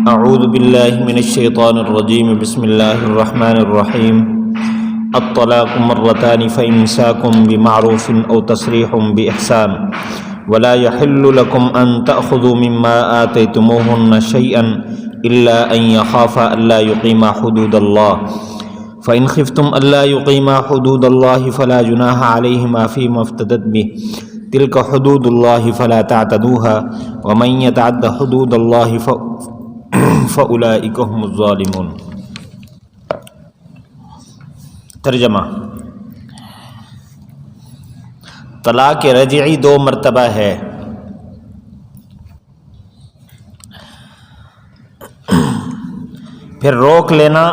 اعوذ باللہ من الشیطان الرجیم بسم اللہ الرحمن الرحیم الطلاق مرتان فإمساك بمعروف أو تسريح بإحسان ولا يحل لكم أن تأخذوا مما آتيتموهن شيئا إلا أن يخافا ألا يقيما حدود الله فإن خفتم ألا يقيما حدود الله فلا جناح عليهما فيما افتدت به تلك حدود الله فلا تعتدوها ومن يتعد حدود الله فأولئك هم الظالمون۔ ترجمہ: طلاق رجعی 2 مرتبہ ہے۔ پھر روک لینا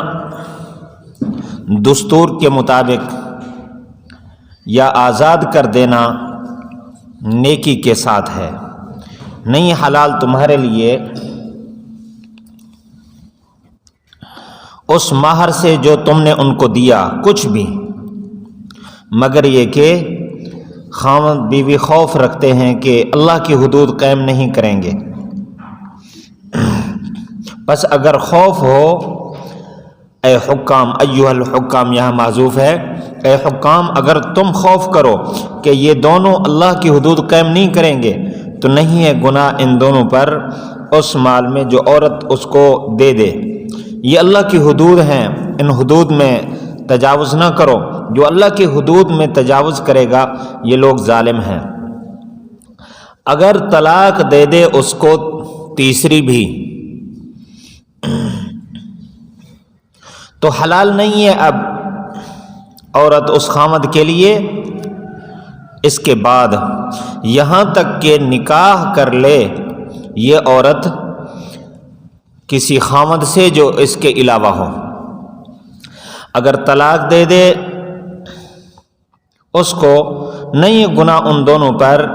دستور کے مطابق یا آزاد کر دینا نیکی کے ساتھ ہے۔ نہیں حلال تمہارے لیے اس مہر سے جو تم نے ان کو دیا کچھ بھی، مگر یہ کہ خاوند بیوی خوف رکھتے ہیں کہ اللہ کی حدود قائم نہیں کریں گے۔ بس اگر خوف ہو، اے حکام، ایھا الحکام یہاں معذوف ہے، اے حکام اگر تم خوف کرو کہ یہ دونوں اللہ کی حدود قائم نہیں کریں گے تو نہیں ہے گناہ ان دونوں پر اس مال میں جو عورت اس کو دے دے۔ یہ اللہ کی حدود ہیں، ان حدود میں تجاوز نہ کرو۔ جو اللہ کی حدود میں تجاوز کرے گا یہ لوگ ظالم ہیں۔ اگر طلاق دے دے اس کو تیسری بھی تو حلال نہیں ہے اب عورت اس خامد کے لیے اس کے بعد، یہاں تک کہ نکاح کر لے یہ عورت کسی خامد سے جو اس کے علاوہ ہو۔ اگر طلاق دے دے اس کو، نہیں گناہ ان دونوں پر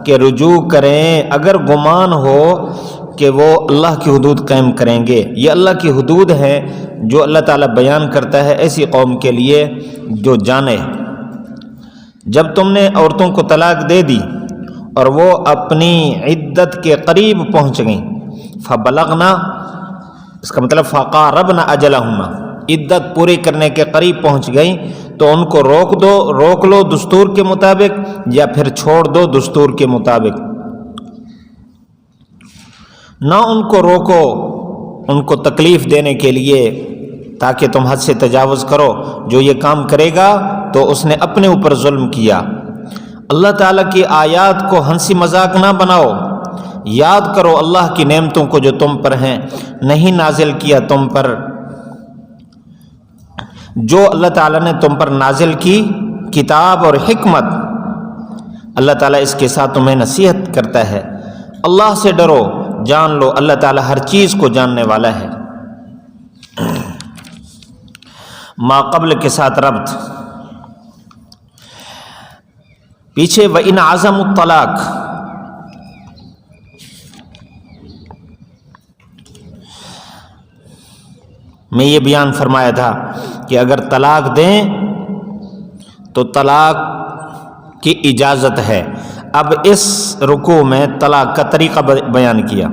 کہ رجوع کریں اگر گمان ہو کہ وہ اللہ کی حدود قائم کریں گے۔ یہ اللہ کی حدود ہیں جو اللہ تعالیٰ بیان کرتا ہے ایسی قوم کے لیے جو جانے۔ جب تم نے عورتوں کو طلاق دے دی اور وہ اپنی عدت کے قریب پہنچ گئیں، فبلغنا، اس کا مطلب فقاربنا اجلہما، عدت پوری کرنے کے قریب پہنچ گئیں تو ان کو روک لو دستور کے مطابق یا پھر چھوڑ دو دستور کے مطابق۔ نہ ان کو روکو ان کو تکلیف دینے کے لیے تاکہ تم حد سے تجاوز کرو۔ جو یہ کام کرے گا تو اس نے اپنے اوپر ظلم کیا۔ اللہ تعالیٰ کی آیات کو ہنسی مذاق نہ بناؤ، یاد کرو اللہ کی نعمتوں کو جو تم پر ہیں۔ نہیں نازل کیا تم پر جو اللہ تعالیٰ نے تم پر نازل کی کتاب اور حکمت، اللہ تعالیٰ اس کے ساتھ تمہیں نصیحت کرتا ہے۔ اللہ سے ڈرو، جان لو اللہ تعالیٰ ہر چیز کو جاننے والا ہے۔ ما قبل کے ساتھ ربط، پیچھے وَإِنْ عَزَمُوا الطَّلَاقَ، میں یہ بیان فرمایا تھا کہ اگر طلاق دیں تو طلاق کی اجازت ہے۔ اب اس رکوع میں طلاق کا طریقہ بیان کیا۔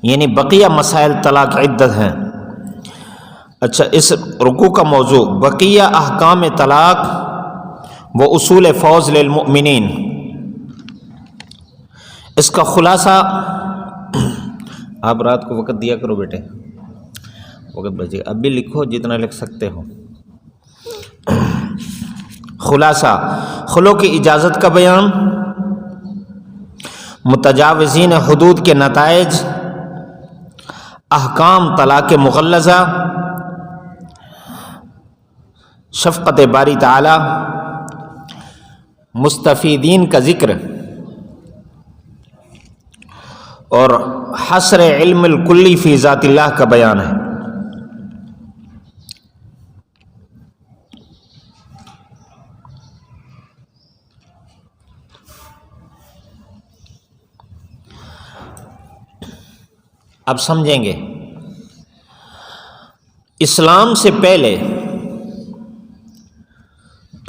یعنی بقیہ مسائل طلاق عدت ہیں۔ اچھا، اس رکوع کا موضوع بقیہ احکام طلاق و اصول فوز للمؤمنین۔ اس کا خلاصہ، آپ رات کو وقت دیا کرو بیٹے، وقت بچے، اب بھی لکھو جتنا لکھ سکتے ہو۔ خلاصہ، خلو کی اجازت کا بیان، متجاوزین حدود کے نتائج، احکام طلاق مغلظہ، شفقت باری تعالی، مستفیدین کا ذکر اور حصر علم الکلی فی ذات اللہ کا بیان ہے۔ اب سمجھیں گے، اسلام سے پہلے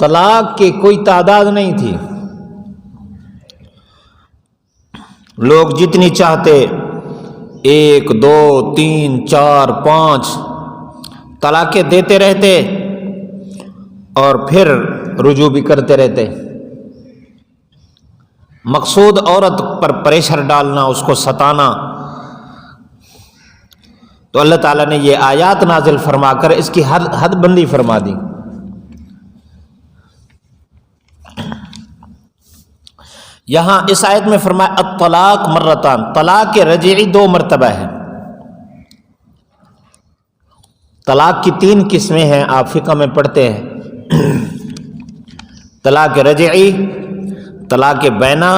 طلاق کی کوئی تعداد نہیں تھی، لوگ جتنی چاہتے 1 2 3 4 5 طلاقیں دیتے رہتے اور پھر رجوع بھی کرتے رہتے۔ مقصود عورت پر پریشر ڈالنا، اس کو ستانا۔ تو اللہ تعالیٰ نے یہ آیات نازل فرما کر اس کی حد بندی فرما دی۔ یہاں اس آیت میں فرمایا الطلاق مرتان، طلاق رجعی 2 مرتبہ ہے۔ طلاق کی 3 قسمیں ہیں، آپ فقہ میں پڑھتے ہیں، طلاق رجعی، طلاق بینہ،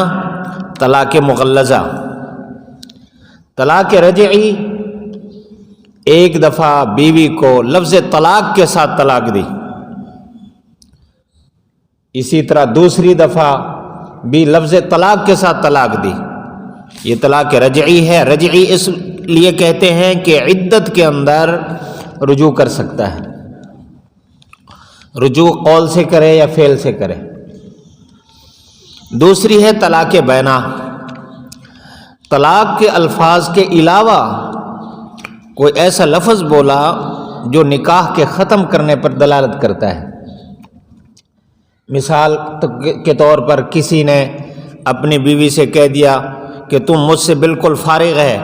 طلاق مغلظہ۔ طلاق رجعی ایک دفعہ بیوی کو لفظ طلاق کے ساتھ طلاق دی، اسی طرح دوسری دفعہ بھی لفظ طلاق کے ساتھ طلاق دی، یہ طلاق رجعی ہے۔ رجعی اس لیے کہتے ہیں کہ عدت کے اندر رجوع کر سکتا ہے، رجوع قول سے کرے یا فعل سے کرے۔ دوسری ہے طلاق بینہ، طلاق کے الفاظ کے علاوہ کوئی ایسا لفظ بولا جو نکاح کے ختم کرنے پر دلالت کرتا ہے۔ مثال کے طور پر کسی نے اپنی بیوی سے کہہ دیا کہ تم مجھ سے بالکل فارغ ہے،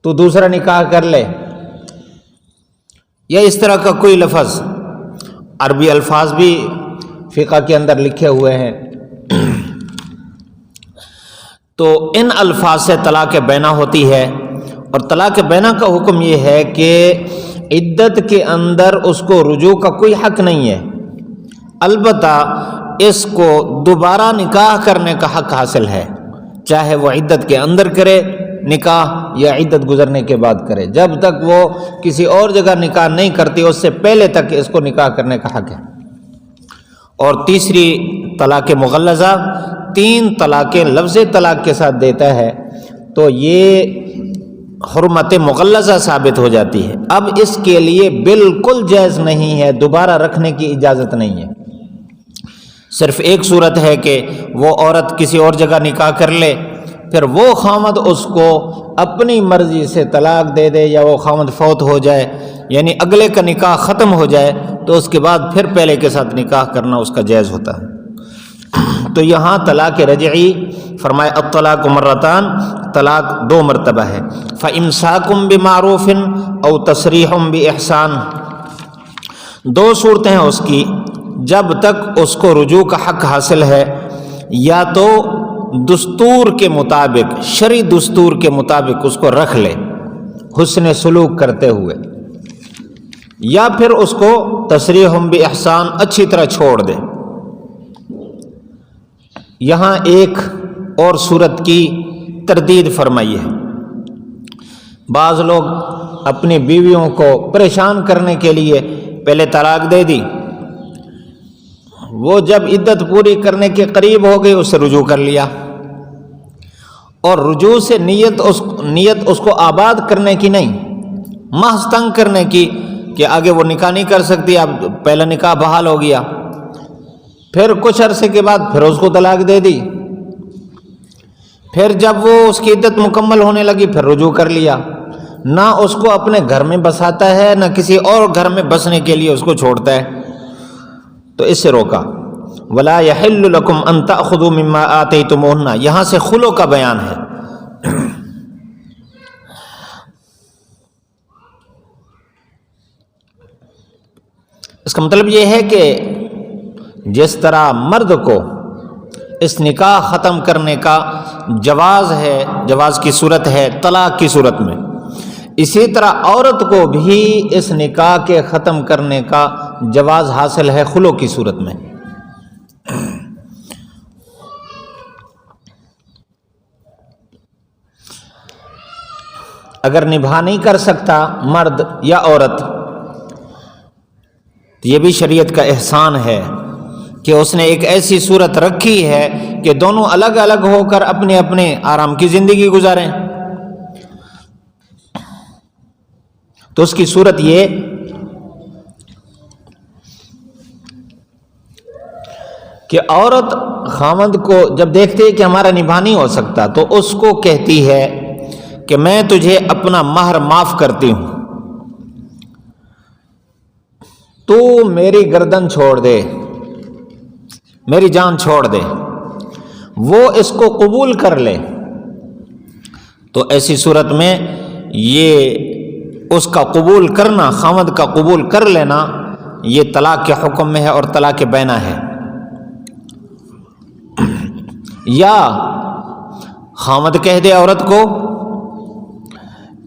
تو دوسرا نکاح کر لے، یا اس طرح کا کوئی لفظ۔ عربی الفاظ بھی فقہ کے اندر لکھے ہوئے ہیں، تو ان الفاظ سے طلاق بینہ ہوتی ہے۔ اور طلاق بینہ کا حکم یہ ہے کہ عدت کے اندر اس کو رجوع کا کوئی حق نہیں ہے، البتہ اس کو دوبارہ نکاح کرنے کا حق حاصل ہے، چاہے وہ عدت کے اندر کرے نکاح یا عدت گزرنے کے بعد کرے، جب تک وہ کسی اور جگہ نکاح نہیں کرتی اس سے پہلے تک اس کو نکاح کرنے کا حق ہے۔ اور تیسری طلاق مغلظہ، 3 طلاقیں لفظ طلاق کے ساتھ دیتا ہے تو یہ حرمت مغلظہ ثابت ہو جاتی ہے۔ اب اس کے لیے بالکل جائز نہیں ہے، دوبارہ رکھنے کی اجازت نہیں ہے۔ صرف ایک صورت ہے کہ وہ عورت کسی اور جگہ نکاح کر لے، پھر وہ خامد اس کو اپنی مرضی سے طلاق دے دے، یا وہ خامد فوت ہو جائے، یعنی اگلے کا نکاح ختم ہو جائے تو اس کے بعد پھر پہلے کے ساتھ نکاح کرنا اس کا جائز ہوتا ہے۔ تو یہاں طلاق رجعی فرمائے الطلاق مرتان، طلاق 2 مرتبہ ہے۔ فَإِمْسَاكٌ بِمَعْرُوفٍ أَوْ تَسْرِيحٌ بِإِحْسَانٍ، 2 صورتیں ہیں اس کی، جب تک اس کو رجوع کا حق حاصل ہے، یا تو دستور کے مطابق، شرعی دستور کے مطابق اس کو رکھ لے حسن سلوک کرتے ہوئے، یا پھر اس کو تسریح باحسان اچھی طرح چھوڑ دے۔ یہاں ایک اور صورت کی تردید فرمائی ہے، بعض لوگ اپنی بیویوں کو پریشان کرنے کے لیے پہلے طلاق دے دی، وہ جب عدت پوری کرنے کے قریب ہو گئی اس سے رجوع کر لیا، اور رجوع سے نیت اس کو آباد کرنے کی نہیں، محض تنگ کرنے کی کہ آگے وہ نکاح نہیں کر سکتی، اب پہلا نکاح بحال ہو گیا، پھر کچھ عرصے کے بعد پھر اس کو طلاق دے دی، پھر جب وہ اس کی عدت مکمل ہونے لگی پھر رجوع کر لیا، نہ اس کو اپنے گھر میں بساتا ہے نہ کسی اور گھر میں بسنے کے لیے اس کو چھوڑتا ہے، تو اس سے روکا۔ وَلَا يَحِلُّ لَكُمْ أَن تَأْخُذُوا مِمَّا آتَيْتُمُوهُنَّ، یہاں سے خلو کا بیان ہے۔ اس کا مطلب یہ ہے کہ جس طرح مرد کو اس نکاح ختم کرنے کا جواز ہے، جواز کی صورت ہے طلاق کی صورت میں، اسی طرح عورت کو بھی اس نکاح کے ختم کرنے کا جواز حاصل ہے خلو کی صورت میں۔ اگر نبھا نہیں کر سکتا مرد یا عورت، تو یہ بھی شریعت کا احسان ہے کہ اس نے ایک ایسی صورت رکھی ہے کہ دونوں الگ الگ ہو کر اپنے اپنے آرام کی زندگی گزاریں۔ تو اس کی صورت یہ کہ عورت خاوند کو جب دیکھتی ہے کہ ہمارا نباہ نہیں ہو سکتا تو اس کو کہتی ہے کہ میں تجھے اپنا مہر معاف کرتی ہوں، تو میری گردن چھوڑ دے، میری جان چھوڑ دے، وہ اس کو قبول کر لے، تو ایسی صورت میں یہ اس کا قبول کرنا، خاوند کا قبول کر لینا، یہ طلاق کے حکم میں ہے اور طلاق بینہ ہے۔ یا خاوند کہہ دے عورت کو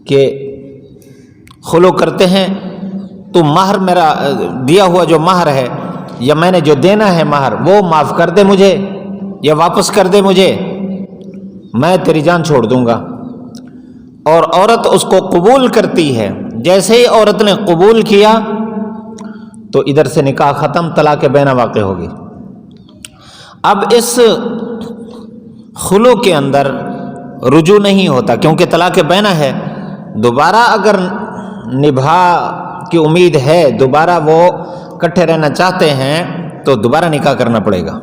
کہ خلو کرتے ہیں، تو مہر میرا دیا ہوا جو مہر ہے یا میں نے جو دینا ہے مہر وہ معاف کر دے مجھے یا واپس کر دے مجھے، میں تیری جان چھوڑ دوں گا۔ اور عورت اس کو قبول کرتی ہے، جیسے ہی عورت نے قبول کیا تو ادھر سے نکاح ختم، طلاق بینہ واقع ہوگی۔ اب اس خلو کے اندر رجوع نہیں ہوتا کیونکہ طلاق بینہ ہے، دوبارہ اگر نباہ کی امید ہے، دوبارہ وہ اکٹھے رہنا چاہتے ہیں تو دوبارہ نکاح کرنا پڑے گا۔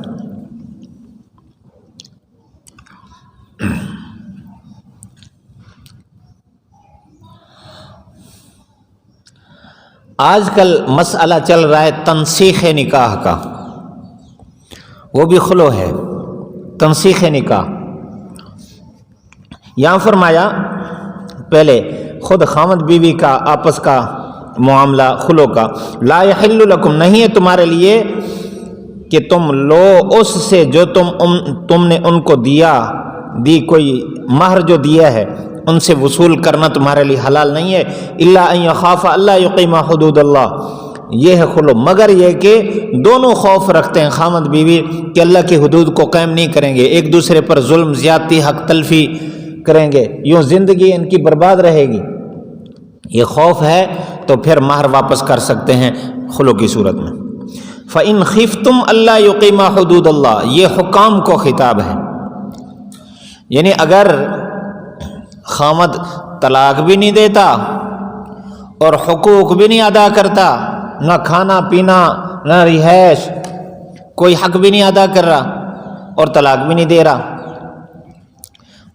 آج کل مسئلہ چل رہا ہے تنسیخ نکاح کا، وہ بھی خلو ہے، تنسیخ نکاح۔ یہاں فرمایا پہلے خود خاوند بیوی کا آپس کا معاملہ خلو کا، لا یحل لکم، نہیں ہے تمہارے لیے کہ تم لو اس سے جو تم نے ان کو دی کوئی مہر جو دیا ہے ان سے وصول کرنا تمہارے لیے حلال نہیں ہے، الا ان یخاف اللہ یقیم حدود اللہ، یہ ہے خلو، مگر یہ کہ دونوں خوف رکھتے ہیں خاوند بیوی کہ اللہ کی حدود کو قائم نہیں کریں گے، ایک دوسرے پر ظلم زیادتی حق تلفی کریں گے، یوں زندگی ان کی برباد رہے گی، یہ خوف ہے تو پھر مہر واپس کر سکتے ہیں خلو کی صورت میں۔ فَإِنْ خِفْتُمْ أَلَّا يُقِيمَ حُدُودَ اللَّهِ، یہ حکام کو خطاب ہے، یعنی اگر خاوند طلاق بھی نہیں دیتا اور حقوق بھی نہیں ادا کرتا، نہ کھانا پینا نہ رہائش، کوئی حق بھی نہیں ادا کر رہا اور طلاق بھی نہیں دے رہا،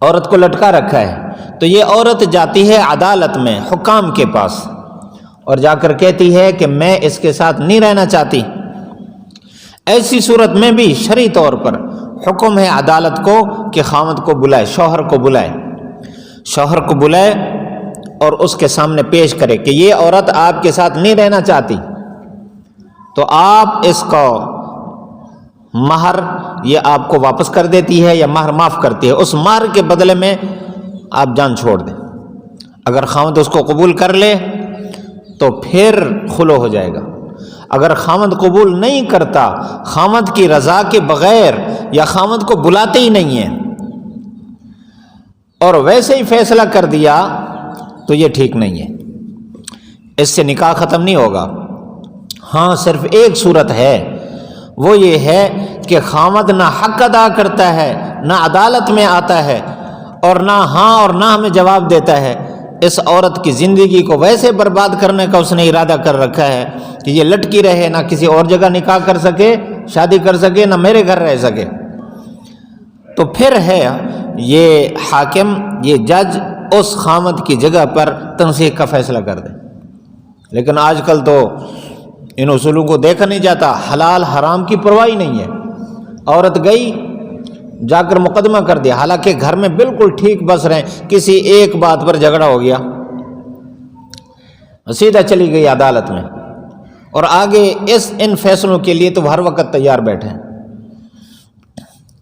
عورت کو لٹکا رکھا ہے، تو یہ عورت جاتی ہے عدالت میں حکام کے پاس اور جا کر کہتی ہے کہ میں اس کے ساتھ نہیں رہنا چاہتی۔ ایسی صورت میں بھی شرعی طور پر حکم ہے عدالت کو کہ خاوند کو بلائے، شوہر کو بلائے اور اس کے سامنے پیش کرے کہ یہ عورت آپ کے ساتھ نہیں رہنا چاہتی، تو آپ اس کو مہر یہ آپ کو واپس کر دیتی ہے یا مہر معاف کرتی ہے، اس مہر کے بدلے میں آپ جان چھوڑ دیں۔ اگر خاوند اس کو قبول کر لے تو پھر خلو ہو جائے گا، اگر خاوند قبول نہیں کرتا، خاوند کی رضا کے بغیر یا خاوند کو بلاتے ہی نہیں ہے اور ویسے ہی فیصلہ کر دیا تو یہ ٹھیک نہیں ہے، اس سے نکاح ختم نہیں ہوگا۔ ہاں صرف ایک صورت ہے، وہ یہ ہے کہ خاوند نہ حق ادا کرتا ہے، نہ عدالت میں آتا ہے اور نہ ہاں اور نہ ہمیں جواب دیتا ہے، اس عورت کی زندگی کو ویسے برباد کرنے کا اس نے ارادہ کر رکھا ہے کہ یہ لٹکی رہے، نہ کسی اور جگہ نکاح کر سکے، شادی کر سکے، نہ میرے گھر رہ سکے، تو پھر ہے یہ حاکم، یہ جج اس خاوند کی جگہ پر تنسیخ کا فیصلہ کر دے۔ لیکن آج کل تو ان اصولوں کو دیکھا نہیں جاتا، حلال حرام کی پرواہ ہی نہیں ہے، عورت گئی جا کر مقدمہ کر دیا، حالانکہ گھر میں بالکل ٹھیک بس رہے، کسی ایک بات پر جھگڑا ہو گیا، سیدھا چلی گئی عدالت میں، اور آگے ان فیصلوں کے لیے تو ہر وقت تیار بیٹھے ہیں،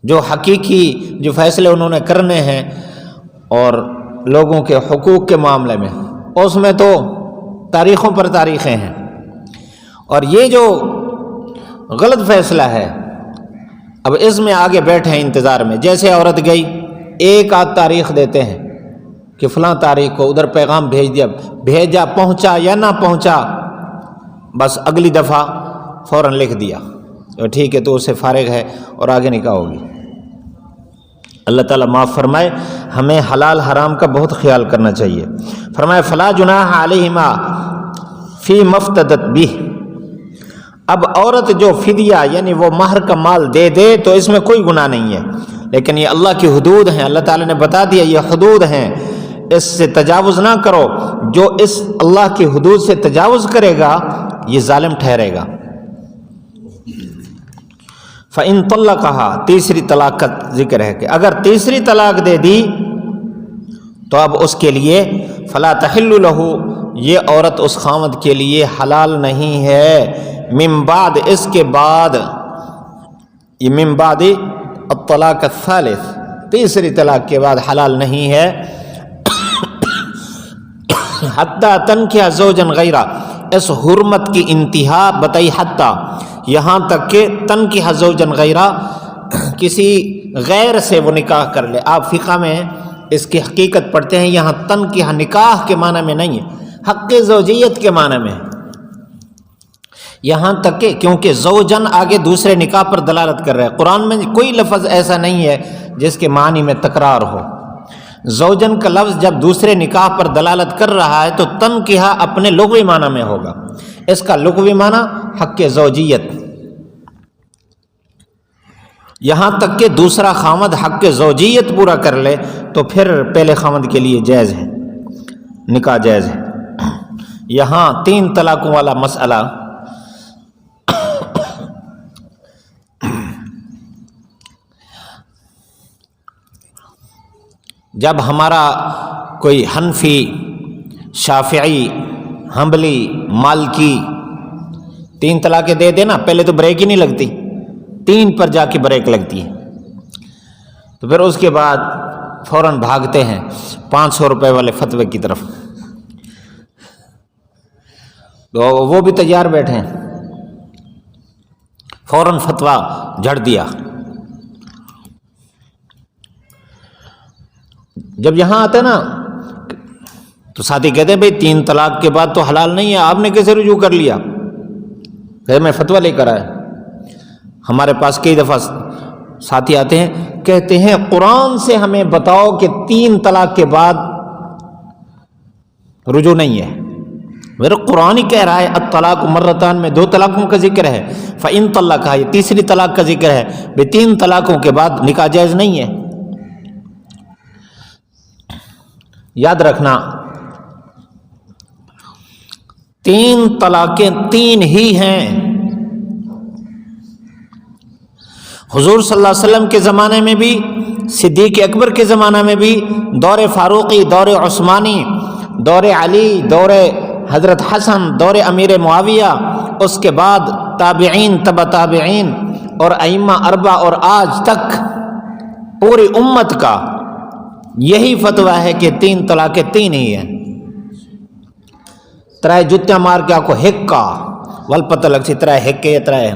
جو حقیقی جو فیصلے انہوں نے کرنے ہیں اور لوگوں کے حقوق کے معاملے میں، اس میں تو تاریخوں پر تاریخیں ہیں، اور یہ جو غلط فیصلہ ہے اب اس میں آگے بیٹھے ہیں انتظار میں، جیسے عورت گئی ایک آدھ تاریخ دیتے ہیں کہ فلاں تاریخ کو ادھر پیغام بھیجا پہنچا یا نہ پہنچا، بس اگلی دفعہ فوراً لکھ دیا ٹھیک ہے تو اس سے فارغ ہے اور آگے نکاح ہوگی۔ اللہ تعالیٰ معاف فرمائے، ہمیں حلال حرام کا بہت خیال کرنا چاہیے۔ فرمائے فلا جناح علیہما فی مفتدت بہ، اب عورت جو فدیہ یعنی وہ مہر کا مال دے دے تو اس میں کوئی گناہ نہیں ہے، لیکن یہ اللہ کی حدود ہیں، اللہ تعالیٰ نے بتا دیا یہ حدود ہیں، اس سے تجاوز نہ کرو۔ جو اس اللہ کی حدود سے تجاوز کرے گا یہ ظالم ٹھہرے گا۔ فَإِن طَلَّقَهَا، تیسری طلاق کا ذکر ہے کہ اگر تیسری طلاق دے دی تو اب اس کے لیے فَلَا تَحِلُّ لَهُ، یہ عورت اس خاوند کے لیے حلال نہیں ہے، من بعد، اس کے بعد، یہ من بعد الطلاق الثالث، تیسری طلاق کے بعد حلال نہیں ہے، حتیٰ تنکح زوجا غیرہ، اس حرمت کی انتہا بتائی حتیٰ، یہاں تک کہ تنکح زوجا غیرہ، کسی غیر سے وہ نکاح کر لے۔ آپ فقہ میں اس کی حقیقت پڑھتے ہیں، یہاں تنکح نکاح کے معنی میں نہیں ہے، حق زوجیت کے معنی میں، یہاں تک کہ کیونکہ زوجن آگے دوسرے نکاح پر دلالت کر رہے ہیں، قرآن میں کوئی لفظ ایسا نہیں ہے جس کے معنی میں تکرار ہو۔ زوجن کا لفظ جب دوسرے نکاح پر دلالت کر رہا ہے تو تنکحہ اپنے لغوی معنی میں ہوگا، اس کا لغوی معنی حق زوجیت، یہاں تک کہ دوسرا خامد حق زوجیت پورا کر لے تو پھر پہلے خامد کے لیے جائز ہے، نکاح جائز ہے۔ یہاں 3 طلاقوں والا مسئلہ جب ہمارا کوئی حنفی، شافعی، حنبلی، مالکی 3 طلاقیں دے دینا، پہلے تو بریک ہی نہیں لگتی، 3 پر جا کے بریک لگتی ہے، تو پھر اس کے بعد فوراً بھاگتے ہیں 500 روپے والے فتوے کی طرف، تو وہ بھی تیار بیٹھے ہیں، فوراً فتویٰ جھڑ دیا۔ جب یہاں آتے نا تو ساتھی کہتے ہیں بھئی 3 طلاق کے بعد تو حلال نہیں ہے، آپ نے کیسے رجوع کر لیا؟ کہ میں فتویٰ لے کر آیا۔ ہمارے پاس کئی دفعہ ساتھی آتے ہیں، کہتے ہیں قرآن سے ہمیں بتاؤ کہ 3 طلاق کے بعد رجوع نہیں ہے۔ میرا قرآن ہی کہہ رہا ہے الطلاق مرتان میں 2 طلاقوں کا ذکر ہے، فَإِن طَلَّقَهَا، یہ تیسری طلاق کا ذکر ہے، بھئی 3 طلاقوں کے بعد نکاح جائز نہیں ہے۔ یاد رکھنا 3 طلاقیں 3 ہی ہیں۔ حضور صلی اللہ علیہ وسلم کے زمانے میں بھی، صدیق اکبر کے زمانے میں بھی، دور فاروقی، دور عثمانی، دور علی، دور حضرت حسن، دور امیر معاویہ، اس کے بعد تابعین، تبع تابعین اور ائمہ 4 اور آج تک پوری امت کا یہی فتویٰ ہے کہ 3 طلاقیں 3 ہی ہیں۔ ترائے جتیاں مار کے آپ کو ہکا ول پتہ لگ سی ترائے ہکے ترائے۔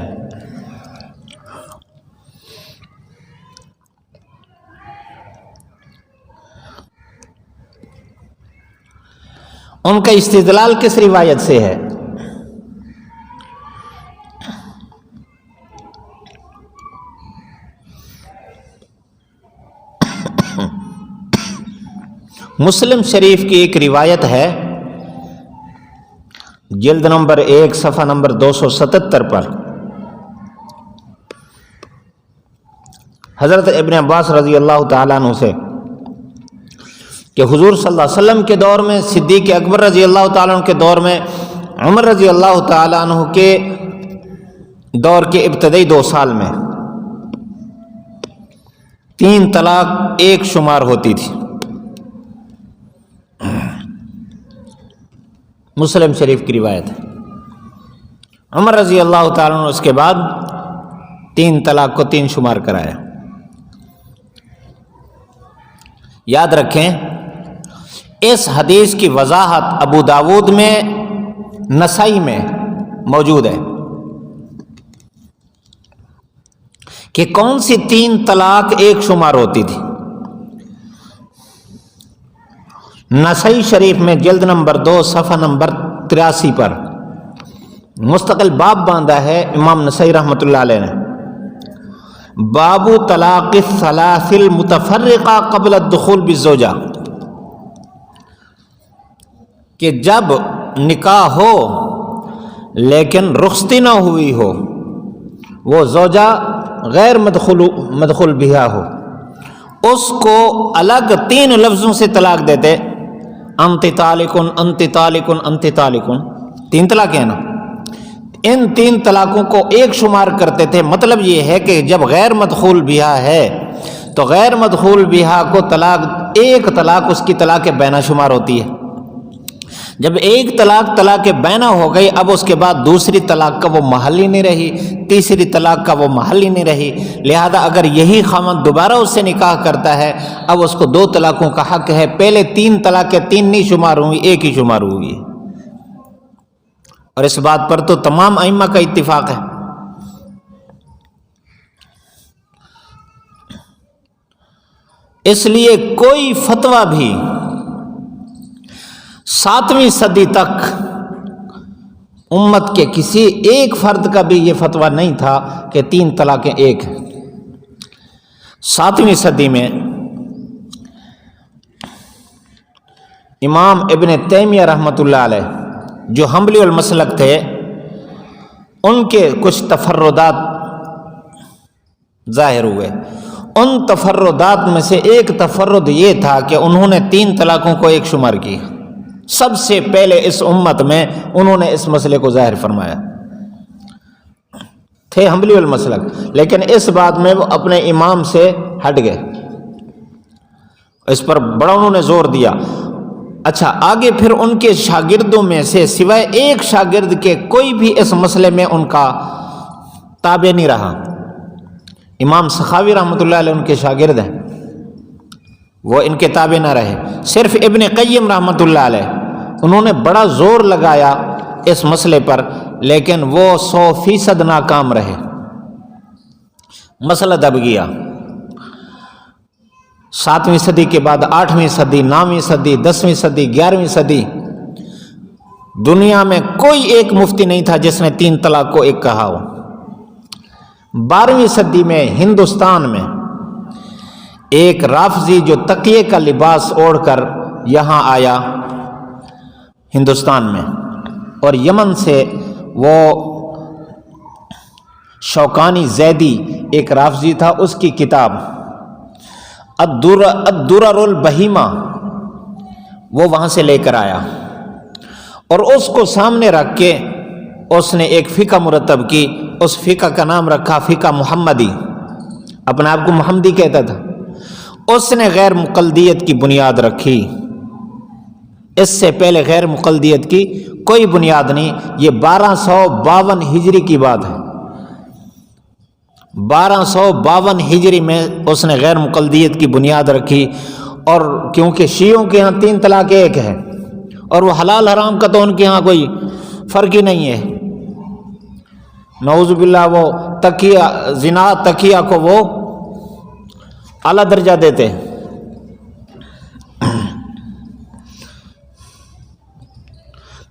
ان کا استدلال کس روایت سے ہے؟ مسلم شریف کی ایک روایت ہے، جلد نمبر 1 صفحہ نمبر 277 پر، حضرت ابن عباس رضی اللہ تعالیٰ عنہ سے کہ حضور صلی اللہ علیہ وسلم کے دور میں، صدیق اکبر رضی اللہ تعالیٰ عنہ کے دور میں، عمر رضی اللہ تعالیٰ عنہ کے دور کے ابتدائی 2 سال میں 3 طلاق ایک شمار ہوتی تھی۔ مسلم شریف کی روایت ہے۔ عمر رضی اللہ تعالیٰ عنہ اس کے بعد 3 طلاق کو 3 شمار کرایا۔ یاد رکھیں اس حدیث کی وضاحت ابو داود میں، نسائی میں موجود ہے کہ کون سی 3 طلاق ایک شمار ہوتی تھی۔ نسائی شریف میں جلد نمبر 2 صفحہ نمبر 83 پر مستقل باب باندھا ہے امام نسائی رحمۃ اللہ علیہ نے، باب طلاق الثلاث المتفرقہ قبل الدخول بالزوجہ، کہ جب نکاح ہو لیکن رخصتی نہ ہوئی ہو، وہ زوجہ غیر مدخول بہا ہو، اس کو الگ 3 لفظوں سے طلاق دیتے، انت طالقن انت طالقن انت طالقن، 3 طلاقیں ہیں نا، ان 3 طلاقوں کو ایک شمار کرتے تھے۔ مطلب یہ ہے کہ جب غیر مدخول بہا ہے تو غیر مدخول بہا کو ایک طلاق اس کی طلاق بینہ شمار ہوتی ہے۔ جب ایک طلاق بینہ ہو گئی، اب اس کے بعد دوسری طلاق کا وہ محل ہی نہیں رہی، تیسری طلاق کا وہ محل ہی نہیں رہی، لہذا اگر یہی خاوند دوبارہ اس سے نکاح کرتا ہے، اب اس کو 2 طلاقوں کا حق ہے۔ پہلے 3 طلاقیں 3 نہیں شمار ہوئی، ایک ہی شمار ہوئی، اور اس بات پر تو تمام ائمہ کا اتفاق ہے۔ اس لیے کوئی فتویٰ بھی 7ویں صدی تک امت کے کسی ایک فرد کا بھی یہ فتویٰ نہیں تھا کہ 3 طلاقیں ایک ہیں۔ 7ویں صدی میں امام ابن تیمیہ رحمۃ اللہ علیہ جو حنبلی المسلک تھے، ان کے کچھ تفردات ظاہر ہوئے۔ ان تفردات میں سے ایک تفرد یہ تھا کہ انہوں نے 3 طلاقوں کو ایک شمار کی۔ سب سے پہلے اس امت میں انہوں نے اس مسئلے کو ظاہر فرمایا، تھے حنبلی المسلک، لیکن اس بات میں وہ اپنے امام سے ہٹ گئے، اس پر بڑا انہوں نے زور دیا۔ اچھا، آگے پھر ان کے شاگردوں میں سے سوائے ایک شاگرد کے کوئی بھی اس مسئلے میں ان کا تابع نہیں رہا۔ امام سخاوی رحمۃ اللہ علیہ ان کے شاگرد ہیں، وہ ان کے تابع نہ رہے۔ صرف ابن قیم رحمۃ اللہ علیہ انہوں نے بڑا زور لگایا اس مسئلے پر، لیکن وہ 100% ناکام رہے۔ مسئلہ دب گیا۔ 7ویں صدی کے بعد 8ویں صدی، 9ویں صدی، 10ویں صدی، 11ویں صدی، دنیا میں کوئی ایک مفتی نہیں تھا جس نے 3 طلاق کو ایک کہا ہو۔ 12ویں صدی میں ہندوستان میں ایک رافضی جو تقیے کا لباس اوڑھ کر یہاں آیا ہندوستان میں، اور یمن سے وہ شوکانی زیدی ایک رافضی تھا، اس کی کتاب الدرر البہیمہ وہ وہاں سے لے کر آیا، اور اس کو سامنے رکھ کے اس نے ایک فقہ مرتب کی۔ اس فقہ کا نام رکھا فقہ محمدی، اپنے آپ کو محمدی کہتا تھا۔ اس نے غیر مقلدیت کی بنیاد رکھی، اس سے پہلے غیر مقلدیت کی کوئی بنیاد نہیں۔ یہ 1252 ہجری کی بات ہے، 1252 ہجری میں اس نے غیر مقلدیت کی بنیاد رکھی، اور کیونکہ شیعوں کے ہاں 3 طلاق ایک ہے، اور وہ حلال حرام کا تو ان کے ہاں کوئی فرق ہی نہیں ہے، نعوذ باللہ، وہ تقیہ زنا تقیہ کو وہ اعلیٰ درجہ دیتے ہیں۔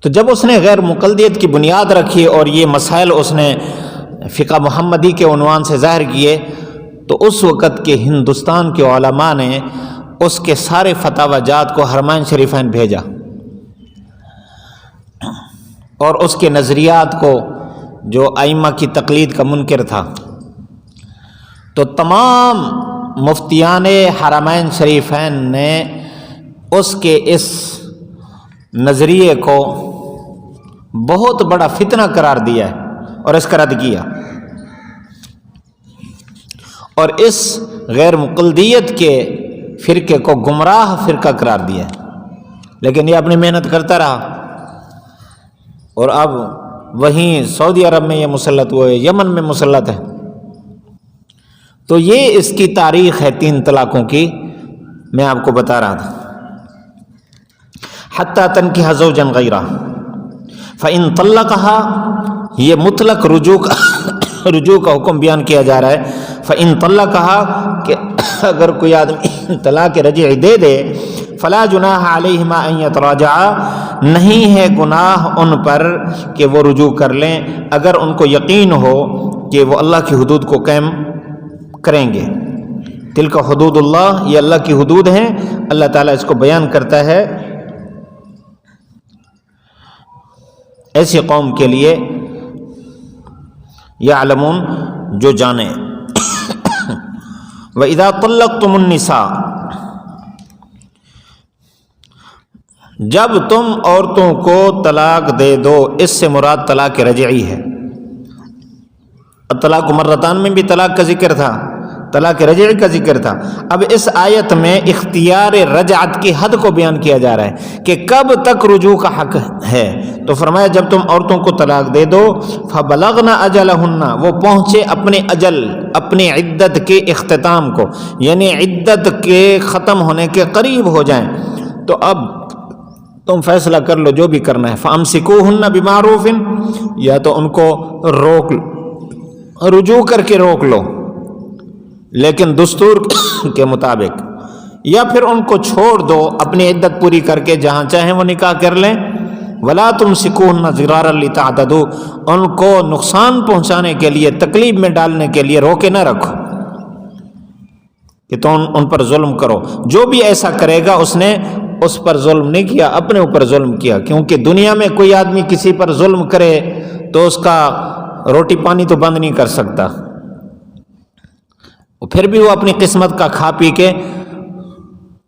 تو جب اس نے غیر مقلدیت کی بنیاد رکھی اور یہ مسائل اس نے فقہ محمدی کے عنوان سے ظاہر کیے، تو اس وقت کے ہندوستان کے علماء نے اس کے سارے فتاوی جات کو حرمین شریفین بھیجا، اور اس کے نظریات کو، جو ائمہ کی تقلید کا منکر تھا، تو تمام مفتیان حرمین شریفین نے اس کے اس نظریے کو بہت بڑا فتنہ قرار دیا ہے اور اس کا رد کیا، اور اس غیر مقلدیت کے فرقے کو گمراہ فرقہ قرار دیا ہے۔ لیکن یہ اپنی محنت کرتا رہا، اور اب وہیں سعودی عرب میں یہ مسلط ہوئے، یمن میں مسلط ہے۔ تو یہ اس کی تاریخ ہے 3 طلاقوں کی، میں آپ کو بتا رہا تھا۔ حتی تنکح زوجا غیرہ فإن طلقها، یہ مطلق رجوع کا حکم بیان کیا جا رہا ہے۔ فإن طلقها، کہ اگر کوئی آدمی طلاق رجعی دے دے، فلا جناح علیہما ان یتراجعا، نہیں ہے گناہ ان پر کہ وہ رجوع کر لیں، اگر ان کو یقین ہو کہ وہ اللہ کی حدود کو قائم کریں گے۔ تلک حدود اللہ، یہ اللہ کی حدود ہیں، اللہ تعالیٰ اس کو بیان کرتا ہے۔ ایسی قوم کے لیے یعلمون جو جانیں۔ وَإِذَا طَلَّقْتُمُ النِّسَاءَ، جب تم عورتوں کو طلاق دے دو، اس سے مراد طلاق رجعی ہے۔ طلاق مرتان میں بھی طلاق کا ذکر تھا، طلاق رجعی کا ذکر تھا۔ اب اس آیت میں اختیار رجعت کی حد کو بیان کیا جا رہا ہے کہ کب تک رجوع کا حق ہے۔ تو فرمایا جب تم عورتوں کو طلاق دے دو، فَبَلَغْنَ أَجَلَهُنَّ، وہ پہنچے اپنے اجل، اپنی عدت کے اختتام کو، یعنی عدت کے ختم ہونے کے قریب ہو جائیں، تو اب تم فیصلہ کر لو جو بھی کرنا ہے۔ فَأَمْسِكُوهُنَّ بِمَعْرُوفٍ، یا تو ان کو روک لو، رجوع کر کے روک لو لیکن دستور کے مطابق، یا پھر ان کو چھوڑ دو اپنی عدت پوری کر کے، جہاں چاہیں وہ نکاح کر لیں۔ وَلَا تُمْسِكُوهُنَّ ضِرَارًا لِتَعْتَدُوا، ان کو نقصان پہنچانے کے لیے، تکلیف میں ڈالنے کے لیے روکے نہ رکھو کہ تم ان پر ظلم کرو۔ جو بھی ایسا کرے گا اس نے اس پر ظلم نہیں کیا، اپنے اوپر ظلم کیا، کیونکہ دنیا میں کوئی آدمی کسی پر ظلم کرے تو اس کا روٹی پانی تو بند نہیں کر سکتا، پھر بھی وہ اپنی قسمت کا کھا پی کے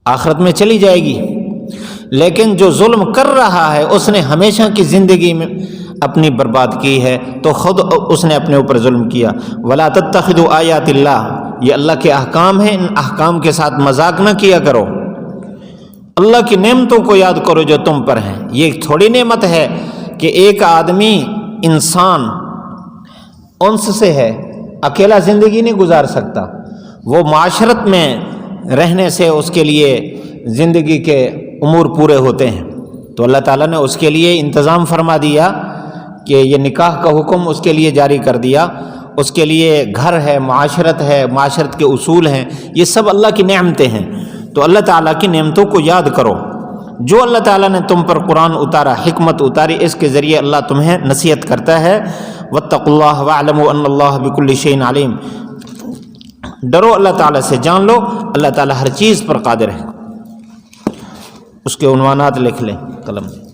آخرت میں چلی جائے گی۔ لیکن جو ظلم کر رہا ہے اس نے ہمیشہ کی زندگی میں اپنی برباد کی ہے، تو خود اس نے اپنے اوپر ظلم کیا۔ وَلَا تَتَّخِذُوا آیَاتِ اللَّهِ، یہ اللہ کے احکام ہیں، ان احکام کے ساتھ مذاق نہ کیا کرو۔ اللہ کی نعمتوں کو یاد کرو جو تم پر ہیں۔ یہ ایک تھوڑی نعمت ہے کہ ایک آدمی انسان انس سے ہے، اکیلا زندگی نہیں گزار سکتا، وہ معاشرت میں رہنے سے اس کے لیے زندگی کے امور پورے ہوتے ہیں۔ تو اللہ تعالیٰ نے اس کے لیے انتظام فرما دیا کہ یہ نکاح کا حکم اس کے لیے جاری کر دیا، اس کے لیے گھر ہے، معاشرت ہے، معاشرت کے اصول ہیں، یہ سب اللہ کی نعمتیں ہیں۔ تو اللہ تعالیٰ کی نعمتوں کو یاد کرو۔ جو اللہ تعالیٰ نے تم پر قرآن اتارا، حکمت اتاری، اس کے ذریعے اللہ تمہیں نصیحت کرتا ہے۔ واتقوا اللہ واعلموا ان اللہ بکل شیء علیم، ڈرو اللہ تعالیٰ سے، جان لو اللہ تعالیٰ ہر چیز پر قادر ہے۔ اس کے عنوانات لکھ لیں قلم میں۔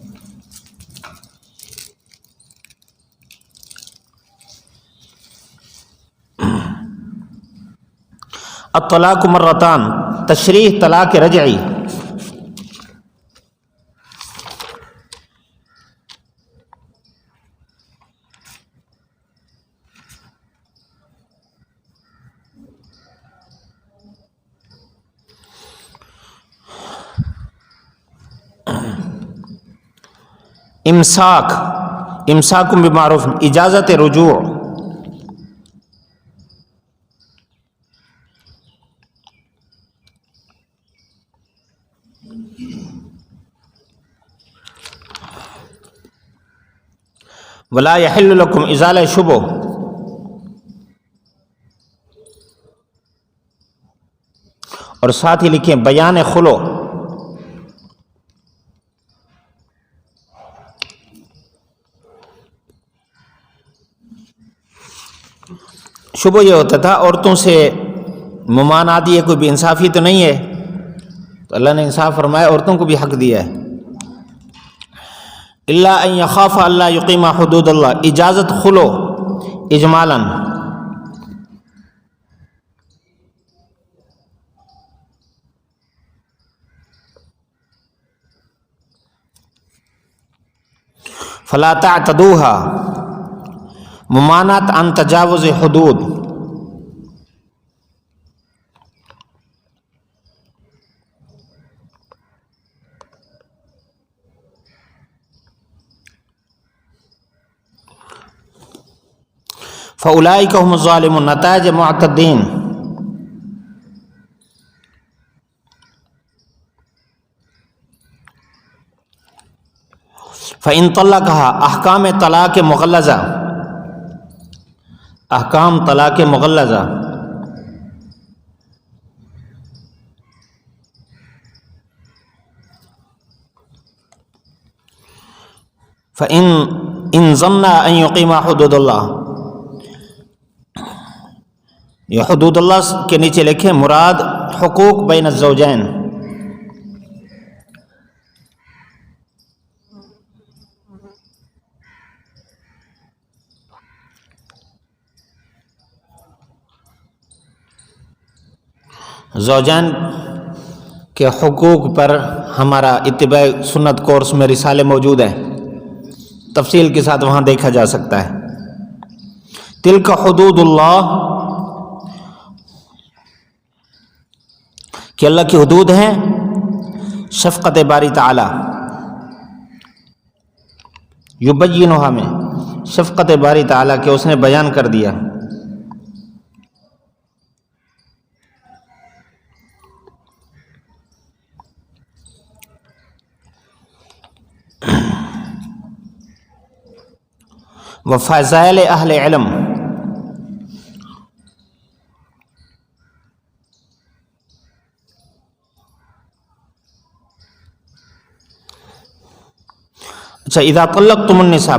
الطلاق مرتان، تشریح طلاق رجعی۔ امساک بمعروف، اجازت رجوع۔ ولا يحل لكم ازالہ شبہ، اور ساتھ ہی لکھیں بیان خلو۔ شبہ یہ ہوتا تھا عورتوں سے ممانعت، یہ کوئی بے انصافی تو نہیں ہے، تو اللہ نے انصاف فرمایا، عورتوں کو بھی حق دیا ہے۔ الا ان یخاف اللہ یقیم حدود اللہ، اجازت خلو اجمالاً۔ فلا تعتدوها، ممانعت عن تجاوز حدود۔ فاولئک هم الظالمون، نتائج معتدین۔ فإن طلقها، احکام طلاق مغلظہ، احکام طلاق مغلظہ۔ فإن ظن أن يقيم حدود اللہ، یہ حدود اللہ کے نیچے لکھیں مراد حقوق بین الزوجین۔ زوجین کے حقوق پر ہمارا اتباع سنت کورس میں رسالے موجود ہیں، تفصیل کے ساتھ وہاں دیکھا جا سکتا ہے۔ تلک حدود اللہ، کہ اللہ کی حدود ہیں، شفقت باری تعالی، یبینھا میں شفقت باری تعالی کہ اس نے بیان کر دیا۔ وفضائل اہل علم، اچھا، اذا طلقتم النساء،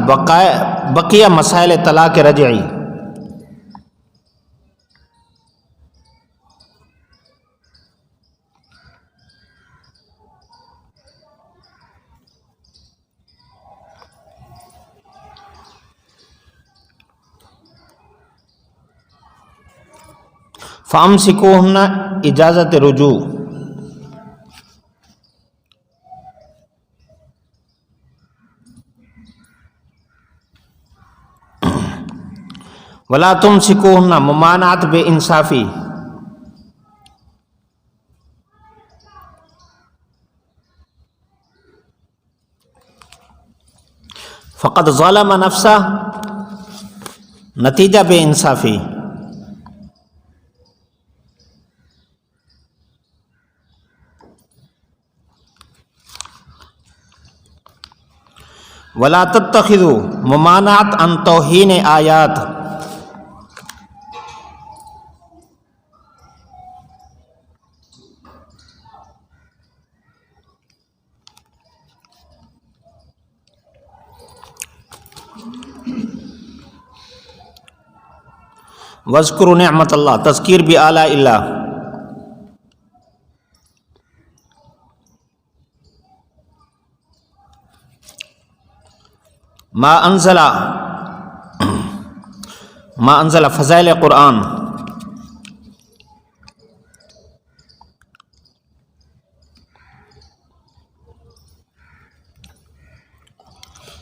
بقیہ مسائل طلاق رجعی، فامسکوہن، اجازت رجوع، ولا تمسکوہن، ممانعت بے انصافی، فقد ظلم نفسہ، نتیجہ بے انصافی، ولا تتخذوا، ممانعت عن توہین آیات، واذکروا نعمت اللہ، تذکیر بآلاء اللہ، ما انزل فضائل قرآن،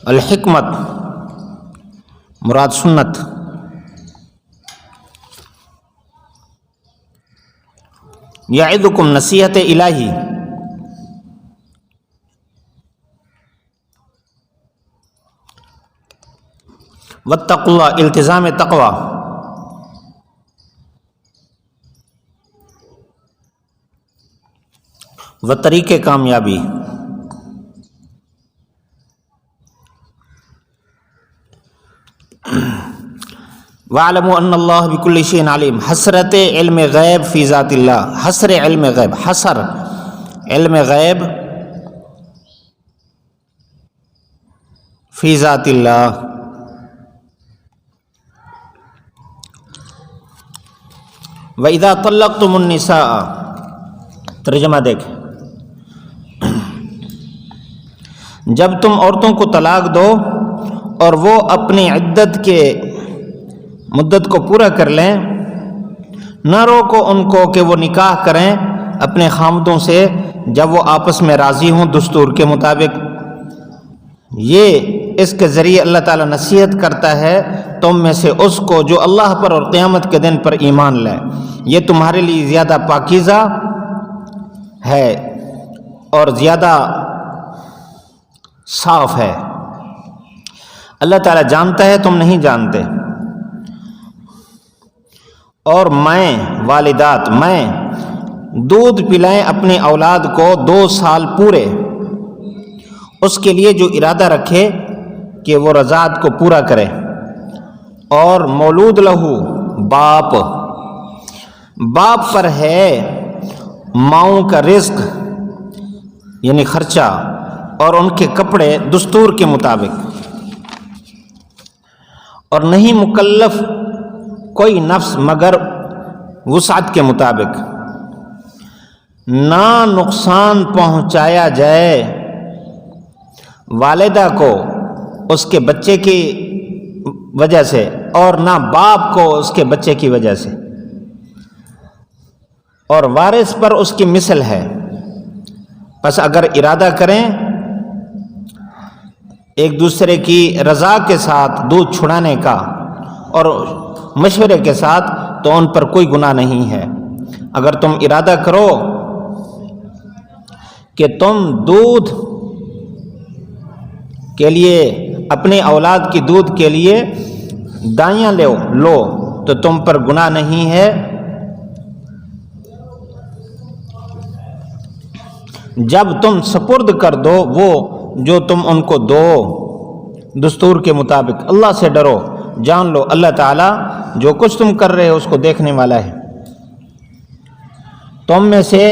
الحکمت، مراد سنت، یعظکم، نصیحت الہی، واتقوا اللہ، التزام تقوی، و طریق کامیابی، وَاعْلَمُوا أَنَّ اللَّهَ بِكُلِّ شَيْءٍ عَلِيمٌ، حسرت علم غیب فی ذات اللہ، حسر علم غیب، حسر علم غیب فی ذات اللہ۔ وَإِذَا طَلَّقْتُمُ النِّسَاءَ، ترجمہ دیکھیں، جب تم عورتوں کو طلاق دو اور وہ اپنی عدت کے مدت کو پورا کر لیں، نہ روکو ان کو کہ وہ نکاح کریں اپنے خامدوں سے جب وہ آپس میں راضی ہوں دستور کے مطابق۔ یہ اس کے ذریعے اللہ تعالیٰ نصیحت کرتا ہے تم میں سے اس کو جو اللہ پر اور قیامت کے دن پر ایمان لائے، یہ تمہارے لیے زیادہ پاکیزہ ہے اور زیادہ صاف ہے۔ اللہ تعالیٰ جانتا ہے تم نہیں جانتے۔ اور مائیں والدات، مائیں دودھ پلائیں اپنے اولاد کو 2 سال پورے، اس کے لیے جو ارادہ رکھے کہ وہ رضاعت کو پورا کرے۔ اور مولود لہو، باپ پر ہے ماؤں کا رزق یعنی خرچہ اور ان کے کپڑے دستور کے مطابق، اور نہیں مکلف کوئی نفس مگر وسعت کے مطابق، نہ نقصان پہنچایا جائے والدہ کو اس کے بچے کی وجہ سے اور نہ باپ کو اس کے بچے کی وجہ سے، اور وارث پر اس کی مثل ہے. بس اگر ارادہ کریں ایک دوسرے کی رضا کے ساتھ دودھ چھڑانے کا اور مشورے کے ساتھ تو ان پر کوئی گناہ نہیں ہے. اگر تم ارادہ کرو کہ تم دودھ کے لیے اپنی اولاد کی دودھ کے لیے دائیاں لو تو تم پر گناہ نہیں ہے. جب تم سپرد کر دو وہ جو تم ان کو دو دستور کے مطابق. اللہ سے ڈرو، جان لو اللہ تعالیٰ جو کچھ تم کر رہے ہو اس کو دیکھنے والا ہے. تم میں سے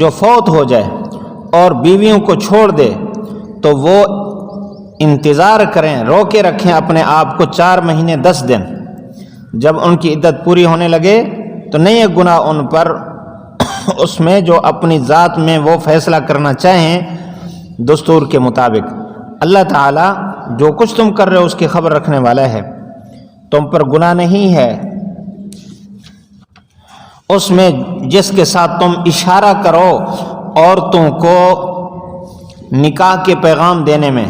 جو فوت ہو جائے اور بیویوں کو چھوڑ دے تو وہ انتظار کریں، روکے رکھیں اپنے آپ کو 4 مہینے 10 دن. جب ان کی عدت پوری ہونے لگے تو نہیں ہے گناہ ان پر اس میں جو اپنی ذات میں وہ فیصلہ کرنا چاہیں دستور کے مطابق. اللہ تعالیٰ جو کچھ تم کر رہے ہو اس کی خبر رکھنے والا ہے. تم پر گناہ نہیں ہے اس میں جس کے ساتھ تم اشارہ کرو عورتوں کو نکاح کے پیغام دینے میں.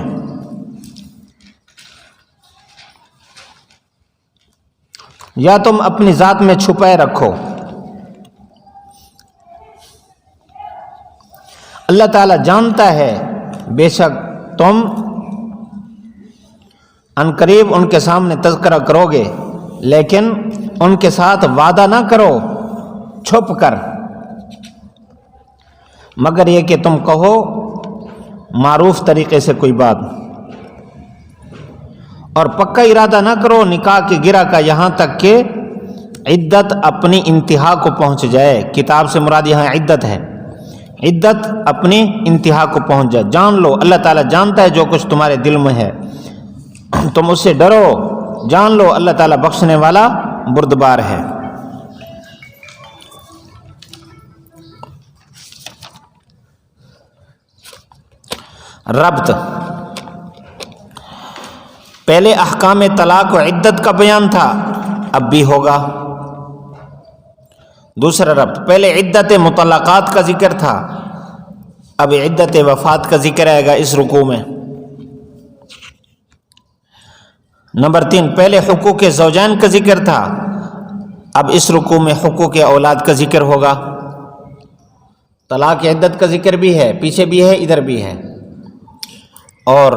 یا تم اپنی ذات میں چھپائے رکھو. اللہ تعالیٰ جانتا ہے بے شک تم عنقریب ان کے سامنے تذکرہ کرو گے، لیکن ان کے ساتھ وعدہ نہ کرو چھپ کر، مگر یہ کہ تم کہو معروف طریقے سے کوئی بات، اور پکا ارادہ نہ کرو نکاح کی گرہ کا یہاں تک کہ عدت اپنی انتہا کو پہنچ جائے. کتاب سے مراد یہاں عدت ہے، عدت اپنی انتہا کو پہنچ جائے. جان لو اللہ تعالیٰ جانتا ہے جو کچھ تمہارے دل میں ہے، تم اس سے ڈرو. جان لو اللہ تعالیٰ بخشنے والا بردبار ہے. ربط پہلے احکام طلاق و عدت کا بیان تھا، اب بھی ہوگا. دوسرا ربط پہلے عدت مطلقات کا ذکر تھا، اب عدت وفات کا ذکر آئے گا اس رکوع میں. نمبر 3 پہلے حقوق زوجین کا ذکر تھا، اب اس رکوع میں حقوق اولاد کا ذکر ہوگا. طلاق عدت کا ذکر بھی ہے، پیچھے بھی ہے ادھر بھی ہے، اور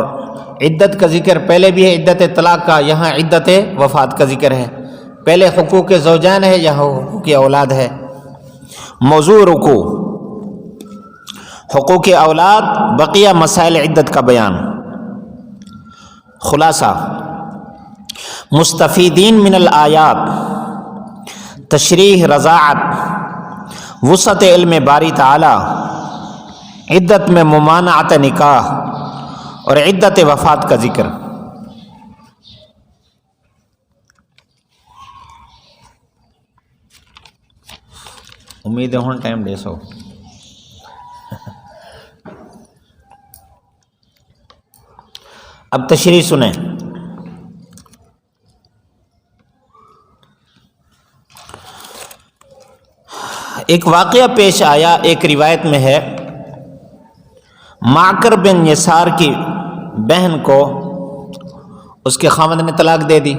عدت کا ذکر پہلے بھی ہے عدت طلاق کا، یہاں عدت وفات کا ذکر ہے. پہلے حقوق زوجین ہے، یہاں حقوق اولاد ہے. موضوع رکوع حقوق اولاد، بقیہ مسائل عدت کا بیان. خلاصہ مستفیدین من الآیات، تشریح، رضاعت، وسعت علم باری تعالی، عدت میں ممانعت نکاح اور عدت وفات کا ذکر. امید ہے ہوں ٹائم دے سو. اب تشریح سنیں. ایک واقعہ پیش آیا، ایک روایت میں ہے معقر بن یسار کی بہن کو اس کے خاوند نے طلاق دے دی.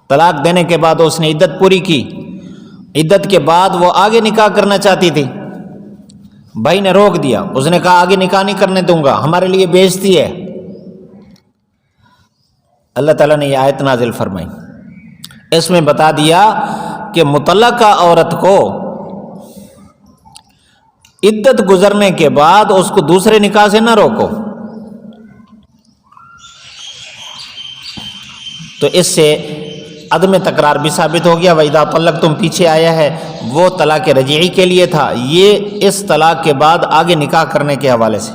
طلاق دینے کے بعد اس نے عدت پوری کی. عدت کے بعد وہ آگے نکاح کرنا چاہتی تھی، بھائی نے روک دیا. اس نے کہا آگے نکاح نہیں کرنے دوں گا، ہمارے لیے بےعزتی ہے. اللہ تعالیٰ نے یہ آیت نازل فرمائی. اس میں بتا دیا کہ مطلقہ عورت کو عدت گزرنے کے بعد اس کو دوسرے نکاح سے نہ روکو. تو اس سے عدم تکرار بھی ثابت ہو گیا. وَإِذَا طَلَّقْتُمْ پیچھے آیا ہے وہ طلاق رجعی کے لیے تھا، یہ اس طلاق کے بعد آگے نکاح کرنے کے حوالے سے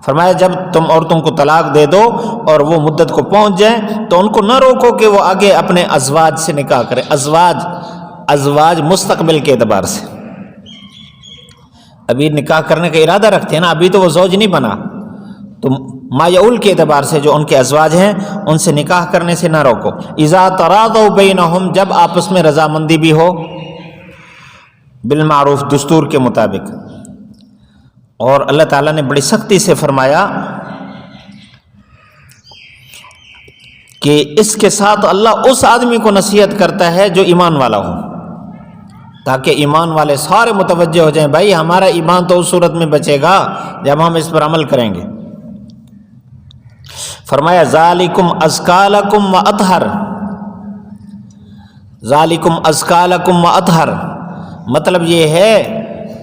فرمایا. جب تم عورتوں کو طلاق دے دو اور وہ مدت کو پہنچ جائیں تو ان کو نہ روکو کہ وہ آگے اپنے ازواج سے نکاح کریں. ازواج مستقبل کے اعتبار سے ابھی نکاح کرنے کا ارادہ رکھتے ہیں نا، ابھی تو وہ زوج نہیں بنا، تو مایعول کے اعتبار سے جو ان کے ازواج ہیں ان سے نکاح کرنے سے نہ روکو. اذا تراضوا بینہم جب آپس میں رضامندی بھی ہو. بالمعروف دستور کے مطابق. اور اللہ تعالیٰ نے بڑی سختی سے فرمایا کہ اس کے ساتھ اللہ اس آدمی کو نصیحت کرتا ہے جو ایمان والا ہو، تاکہ ایمان والے سارے متوجہ ہو جائیں بھائی ہمارا ایمان تو اس صورت میں بچے گا جب ہم اس پر عمل کریں گے. فرمایا ذالکم ازکی لکم و اطہر، ذالکم ازکی لکم و اطہر، مطلب یہ ہے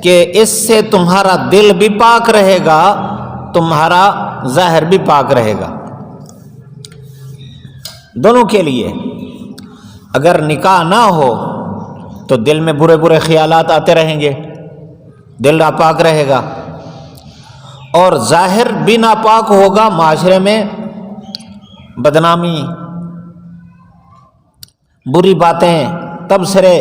کہ اس سے تمہارا دل بھی پاک رہے گا، تمہارا ظاہر بھی پاک رہے گا، دونوں کے لیے. اگر نکاح نہ ہو تو دل میں برے برے خیالات آتے رہیں گے، دل ناپاک رہے گا، اور ظاہر بھی ناپاک ہوگا، معاشرے میں بدنامی، بری باتیں، تبصرے.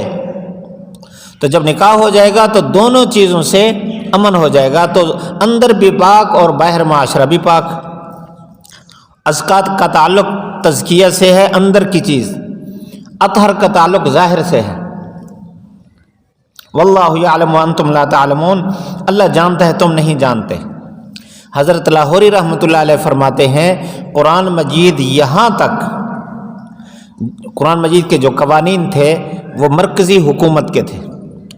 تو جب نکاح ہو جائے گا تو دونوں چیزوں سے امن ہو جائے گا، تو اندر بھی پاک اور باہر معاشرہ بھی پاک. ازکات کا تعلق تزکیہ سے ہے، اندر کی چیز. اطہر کا تعلق ظاہر سے ہے. واللہ یعلم وانتم لا تعلمون، اللہ جانتا ہے تم نہیں جانتے. حضرت لاہوری رحمۃ اللہ علیہ فرماتے ہیں قرآن مجید یہاں تک، قرآن مجید کے جو قوانین تھے وہ مرکزی حکومت کے تھے،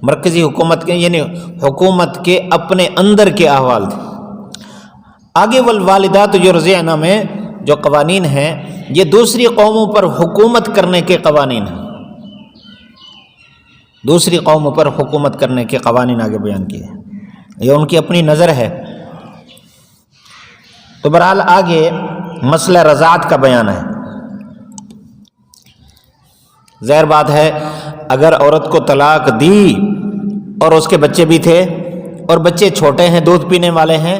مرکزی حکومت کے یعنی حکومت کے اپنے اندر کے احوال تھے. آگے والوالدات یرضعن میں جو قوانین ہیں یہ دوسری قوموں پر حکومت کرنے کے قوانین ہیں، دوسری قوموں پر حکومت کرنے کے قوانین آگے بیان کیے ہیں، یہ ان کی اپنی نظر ہے. تو بہرحال آگے مسئلہ رضاعت کا بیان ہے. ظاہر بات ہے اگر عورت کو طلاق دی اور اس کے بچے بھی تھے اور بچے چھوٹے ہیں، دودھ پینے والے ہیں،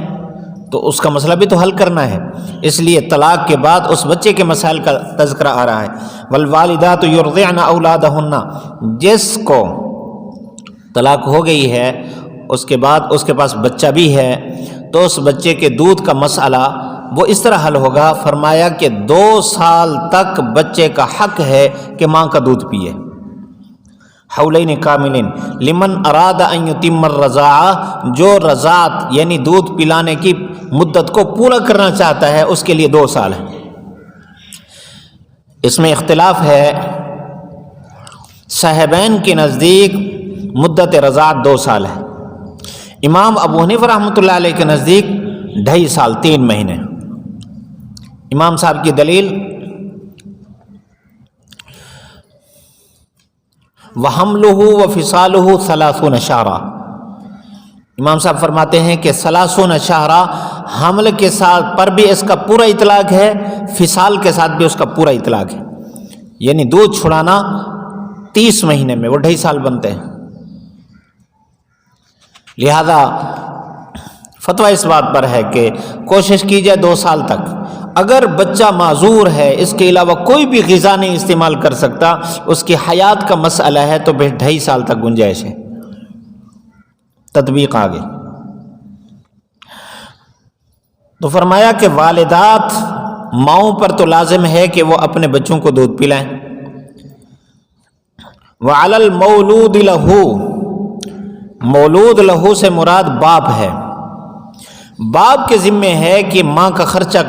تو اس کا مسئلہ بھی تو حل کرنا ہے. اس لیے طلاق کے بعد اس بچے کے مسائل کا تذکرہ آ رہا ہے. والوالدات یرضعن اولادہن، جس کو طلاق ہو گئی ہے اس کے بعد اس کے پاس بچہ بھی ہے تو اس بچے کے دودھ کا مسئلہ وہ اس طرح حل ہوگا. فرمایا کہ 2 سال تک بچے کا حق ہے کہ ماں کا دودھ پیے. حولین کاملین لمن اراد ان یتم الرضاعہ، جو رضاعت یعنی دودھ پلانے کی مدت کو پورا کرنا چاہتا ہے اس کے لیے 2 سال ہے. اس میں اختلاف ہے، صاحبین کے نزدیک مدت رضاعت 2 سال ہے، امام ابو حنیفہ رحمۃ اللہ علیہ کے نزدیک 2.5 سال 3 مہینے. امام صاحب کی دلیل وَحَمْلُهُ وَفِصَالُهُ 30 شہرا، امام صاحب فرماتے ہیں کہ 30 شہرا حمل کے ساتھ پر بھی اس کا پورا اطلاق ہے، فصال کے ساتھ بھی اس کا پورا اطلاق ہے، یعنی دودھ چھڑانا 30 مہینے میں وہ 2.5 سال بنتے ہیں. لہذا فتویٰ اس بات پر ہے کہ کوشش کی جائے 2 سال تک. اگر بچہ معذور ہے، اس کے علاوہ کوئی بھی غذا نہیں استعمال کر سکتا، اس کی حیات کا مسئلہ ہے، تو 2.5 سال تک گنجائش ہے. تطبیق آگے تو فرمایا کہ والدات ماؤں پر تو لازم ہے کہ وہ اپنے بچوں کو دودھ پلائیں. وَعَلَى الْمَوْلُودِ لَهُ، مولود لہو سے مراد باپ ہے، باپ کے ذمے ہے کہ ماں کا خرچہ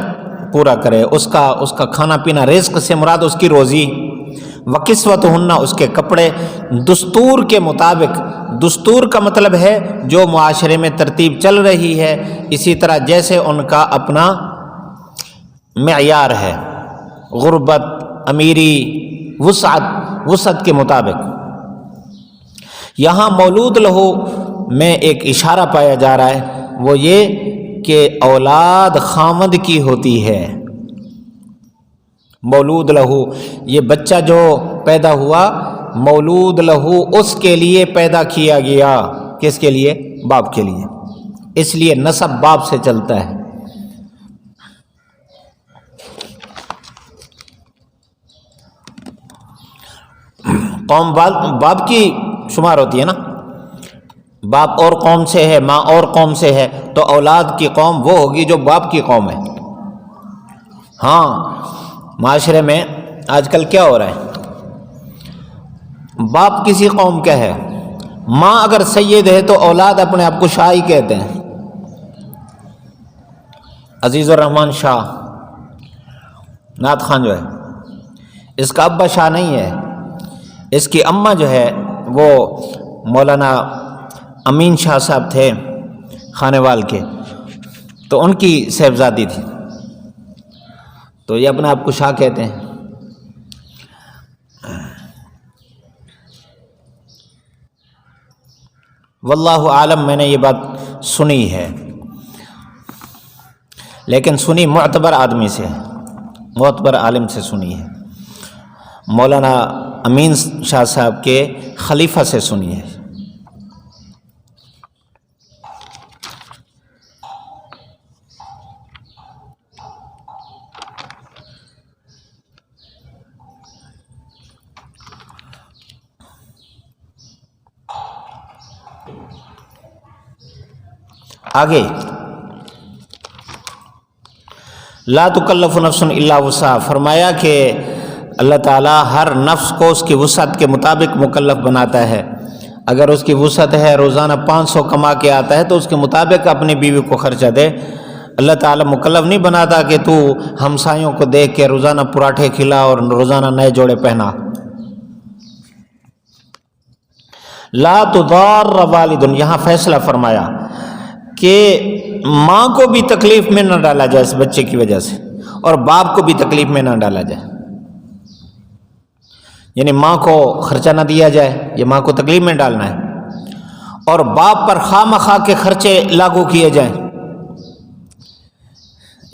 پورا کرے، اس کا کھانا پینا، رزق سے مراد اس کی روزی. وَكِسْوَتُهُنَّ، اس کے کپڑے دستور کے مطابق. دستور کا مطلب ہے جو معاشرے میں ترتیب چل رہی ہے، اسی طرح جیسے ان کا اپنا معیار ہے، غربت، امیری، وسعت کے مطابق. یہاں مولود لہو میں ایک اشارہ پایا جا رہا ہے، وہ یہ کہ اولاد خامد کی ہوتی ہے. مولود لہو، یہ بچہ جو پیدا ہوا مولود لہو اس کے لیے پیدا کیا گیا. کس کے لیے؟ باپ کے لیے. اس لیے نسب باپ سے چلتا ہے. قوم باپ کی شمار ہوتی ہے نا، باپ اور قوم سے ہے، ماں اور قوم سے ہے، تو اولاد کی قوم وہ ہوگی جو باپ کی قوم ہے. ہاں معاشرے میں آج کل کیا ہو رہا ہے، باپ کسی قوم کا ہے، ماں اگر سید ہے تو اولاد اپنے آپ کو شاہ ہی کہتے ہیں. عزیز الرحمان شاہ نعت خان جو ہے اس کا ابا شاہ نہیں ہے، اس کی اماں جو ہے وہ مولانا امین شاہ صاحب تھے خانے وال کے، تو ان کی صاحبزادی تھی، تو یہ اپنے آپ کو شاہ کہتے ہیں. واللہ عالم، میں نے یہ بات سنی ہے، لیکن سنی معتبر آدمی سے، معتبر عالم سے سنی ہے، مولانا امین شاہ صاحب کے خلیفہ سے سنی ہے. آگے لا تکلف نفس الا وسعها، فرمایا کہ اللہ تعالیٰ ہر نفس کو اس کی وسعت کے مطابق مکلف بناتا ہے. اگر اس کی وسعت ہے روزانہ 500 کما کے آتا ہے تو اس کے مطابق اپنی بیوی کو خرچہ دے. اللہ تعالیٰ مکلف نہیں بناتا کہ تو ہمسایوں کو دیکھ کے روزانہ پراٹھے کھلا اور روزانہ نئے جوڑے پہنا. لا تضار والد، یہاں فیصلہ فرمایا کہ ماں کو بھی تکلیف میں نہ ڈالا جائے اس بچے کی وجہ سے، اور باپ کو بھی تکلیف میں نہ ڈالا جائے. یعنی ماں کو خرچہ نہ دیا جائے، یہ ماں کو تکلیف میں ڈالنا ہے، اور باپ پر خواہ مخواہ کے خرچے لاگو کیے جائیں.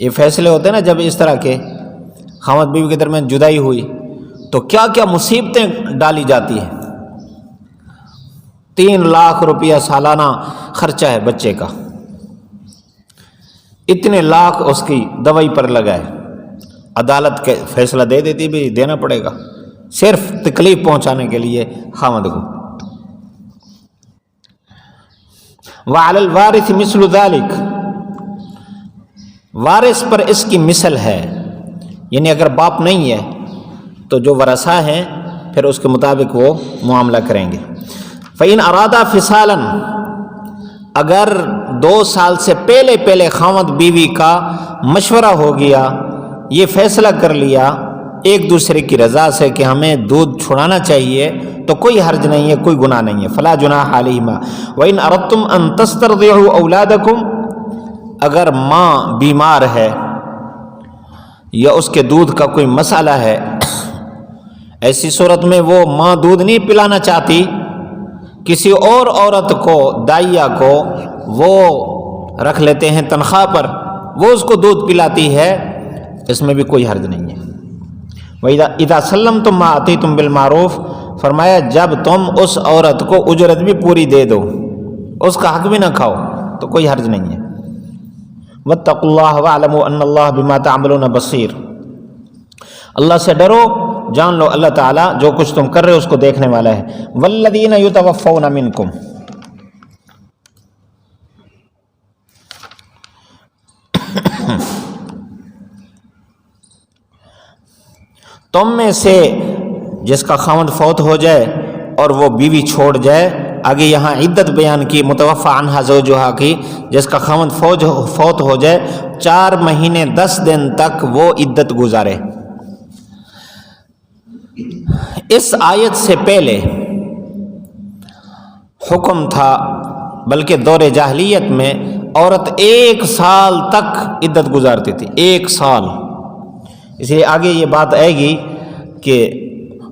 یہ فیصلے ہوتے ہیں نا جب اس طرح کے خاوند بیوی کے درمیان جدائی ہوئی تو کیا کیا مصیبتیں ڈالی جاتی ہیں. 3 لاکھ روپیہ سالانہ خرچہ ہے بچے کا، اتنے لاکھ اس کی دوائی پر لگائے، عدالت کے فیصلہ دے دیتی بھی دینا پڑے گا صرف تکلیف پہنچانے کے لیے خاوند کو. وعلی الوارث مثل ذلک، وارث پر اس کی مثل ہے، یعنی اگر باپ نہیں ہے تو جو ورثہ ہیں پھر اس کے مطابق وہ معاملہ کریں گے. فَإِنْ أَرَادَا فِصَالًا، اگر 2 سال سے پہلے خاوند بیوی کا مشورہ ہو گیا، یہ فیصلہ کر لیا ایک دوسرے کی رضا سے کہ ہمیں دودھ چھڑانا چاہیے، تو کوئی حرج نہیں ہے، کوئی گناہ نہیں ہے. فَلَا جُنَاحَ عَلَيْهِمَا وَإِنْ أَرَدْتُمْ أَن تَسْتَرْضِعُوا أَوْلَادَكُمْ، اگر ماں بیمار ہے یا اس کے دودھ کا کوئی مسئلہ ہے، ایسی صورت میں وہ ماں دودھ نہیں پلانا چاہتی، کسی اور عورت کو، دائیا کو وہ رکھ لیتے ہیں تنخواہ پر، وہ اس کو دودھ پلاتی ہے، اس میں بھی کوئی حرج نہیں ہے. وَإِذَا سَلَّمْتُمْ مَا آتَيْتُمْ بِالْمَعْرُوفِ، فرمایا جب تم اس عورت کو اجرت بھی پوری دے دو، اس کا حق بھی نہ کھاؤ، تو کوئی حرج نہیں ہے. وَاتَّقُوا اللَّهَ وَاعْلَمُوا أَنَّ اللَّهَ بِمَا تَعْمَلُونَ بَصِيرٌ، اللہ سے ڈرو، جان لو اللہ تعالیٰ جو کچھ تم کر رہے ہو اس کو دیکھنے والا ہے. وَالَّذِينَ يُتَوَفَّوْنَ مِنْكُمْ، تم میں سے جس کا خاوند فوت ہو جائے اور وہ بیوی چھوڑ جائے، آگے یہاں عدت بیان کی متوفی عنہا زوجہا کی، جس کا خاوند فوت ہو جائے 4 مہینے 10 دن تک وہ عدت گزارے. اس آیت سے پہلے حکم تھا، بلکہ دور جاہلیت میں عورت 1 سال تک عدت گزارتی تھی، 1 سال. اس لیے آگے یہ بات آئے گی کہ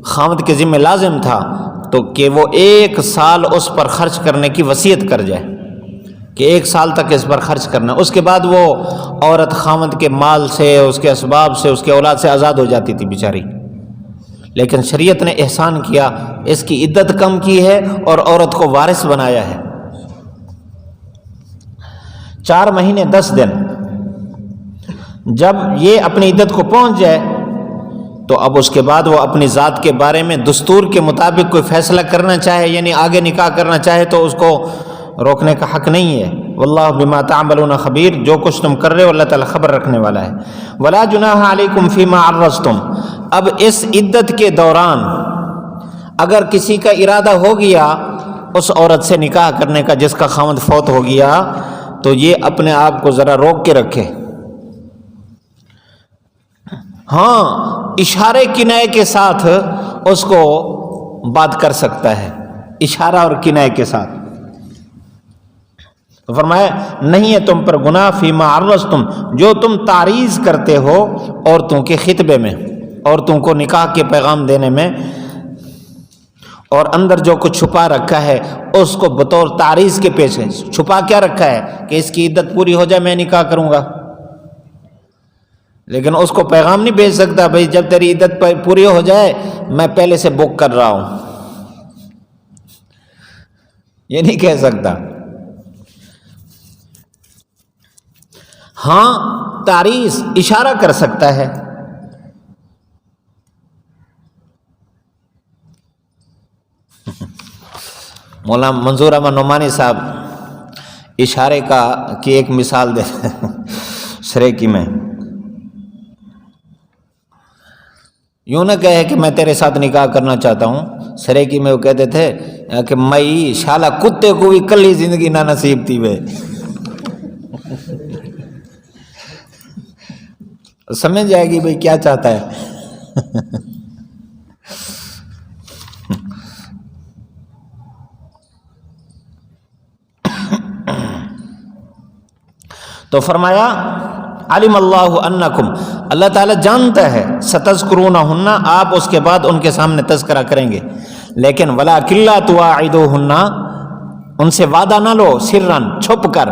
خاوند کے ذمہ لازم تھا تو کہ وہ 1 سال اس پر خرچ کرنے کی وصیت کر جائے کہ 1 سال تک اس پر خرچ کرنا. اس کے بعد وہ عورت خاوند کے مال سے، اس کے اسباب سے، اس کے اولاد سے آزاد ہو جاتی تھی بیچاری. لیکن شریعت نے احسان کیا، اس کی عدت کم کی ہے اور عورت کو وارث بنایا ہے. 4 مہینے 10 دن جب یہ اپنی عدت کو پہنچ جائے تو اب اس کے بعد وہ اپنی ذات کے بارے میں دستور کے مطابق کوئی فیصلہ کرنا چاہے، یعنی آگے نکاح کرنا چاہے تو اس کو روکنے کا حق نہیں ہے. واللہ بما تعملون خبیر، جو کچھ تم کر رہے ہو اللہ تعالیٰ خبر رکھنے والا ہے. ولا جناح علیکم فیما عرضتم، اب اس عدت کے دوران اگر کسی کا ارادہ ہو گیا اس عورت سے نکاح کرنے کا جس کا خاوند فوت ہو گیا، تو یہ اپنے آپ کو ذرا روک کے رکھے۔ ہاں اشارے کنائے کے ساتھ اس کو بات کر سکتا ہے، اشارہ اور کنائے کے ساتھ۔ تو فرمایا نہیں ہے تم پر گناہ فیما عرضتم، جو تم تعریض کرتے ہو عورتوں کے خطبے میں، عورتوں کو نکاح کے پیغام دینے میں، اور اندر جو کچھ چھپا رکھا ہے اس کو بطور تعریض کے پیش ہے۔ چھپا کیا رکھا ہے کہ اس کی عدت پوری ہو جائے میں نکاح کروں گا، لیکن اس کو پیغام نہیں بھیج سکتا بھئی جب تیری عدت پوری ہو جائے میں پہلے سے بک کر رہا ہوں، یہ نہیں کہہ سکتا۔ ہاں تعریض اشارہ کر سکتا ہے۔ مولانا منظور احمد نعمانی صاحب اشارے کی ایک مثال دے سریکی میں، یوں نہ کہے کہ میں تیرے ساتھ نکاح کرنا چاہتا ہوں، سریکی میں وہ کہتے تھے کہ مئی شالہ کتے کو بھی کلی زندگی نہ نصیب تھی وے، سمجھ جائے گی بھئی کیا چاہتا ہے۔ تو فرمایا علم اللہ انکم، اللہ تعالیٰ جانتا ہے، ستذکرونہن، آپ اس کے بعد ان کے سامنے تذکرہ کریں گے، لیکن ولاکن لا تواعدوہن، ان سے وعدہ نہ لو سرن، چھپ کر،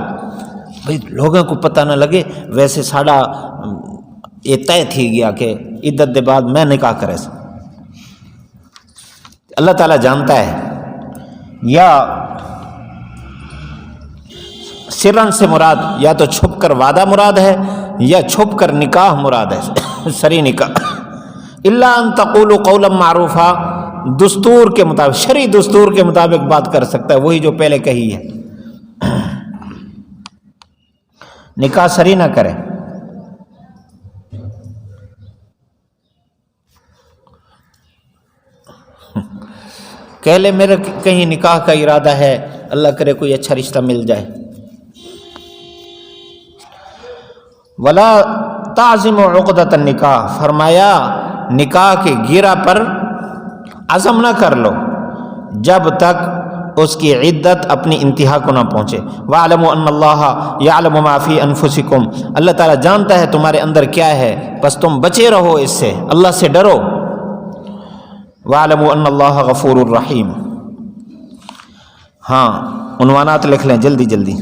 بھئی لوگوں کو پتہ نہ لگے، ویسے ساڑا یہ طے تھی گیا کہ عدت دے بعد میں نکاح کرے سا۔ اللہ تعالیٰ جانتا ہے، یا سرن سے مراد یا تو چھپ کر وعدہ مراد ہے یا چھپ کر نکاح مراد ہے، سری نکاح۔ الا ان تقولوا قولا معروفا، دستور کے مطابق، شرعی دستور کے مطابق بات کر سکتا ہے، وہی جو پہلے کہی ہے، نکاح سری نہ کرے۔ کہہ لے میرے کہیں نکاح کا ارادہ ہے، اللہ کرے کوئی اچھا رشتہ مل جائے۔ ولا تعزم عقدۃ النکاح، فرمایا نکاح کے گیرا پر عزم نہ کر لو جب تک اس کی عدت اپنی انتہا کو نہ پہنچے۔ وَاعْلَمُوا أَنَّ اللَّهَ يَعْلَمُ مَا فِي أَنفُسِكُمْ، اللہ تعالیٰ جانتا ہے تمہارے اندر کیا ہے، بس تم بچے رہو اس سے، اللہ سے ڈرو۔ وَاعْلَمُوا أَنَّ اللَّهَ غَفُورٌ رَحِيمٌ۔ ہاں عنوانات لکھ لیں جلدی جلدی۔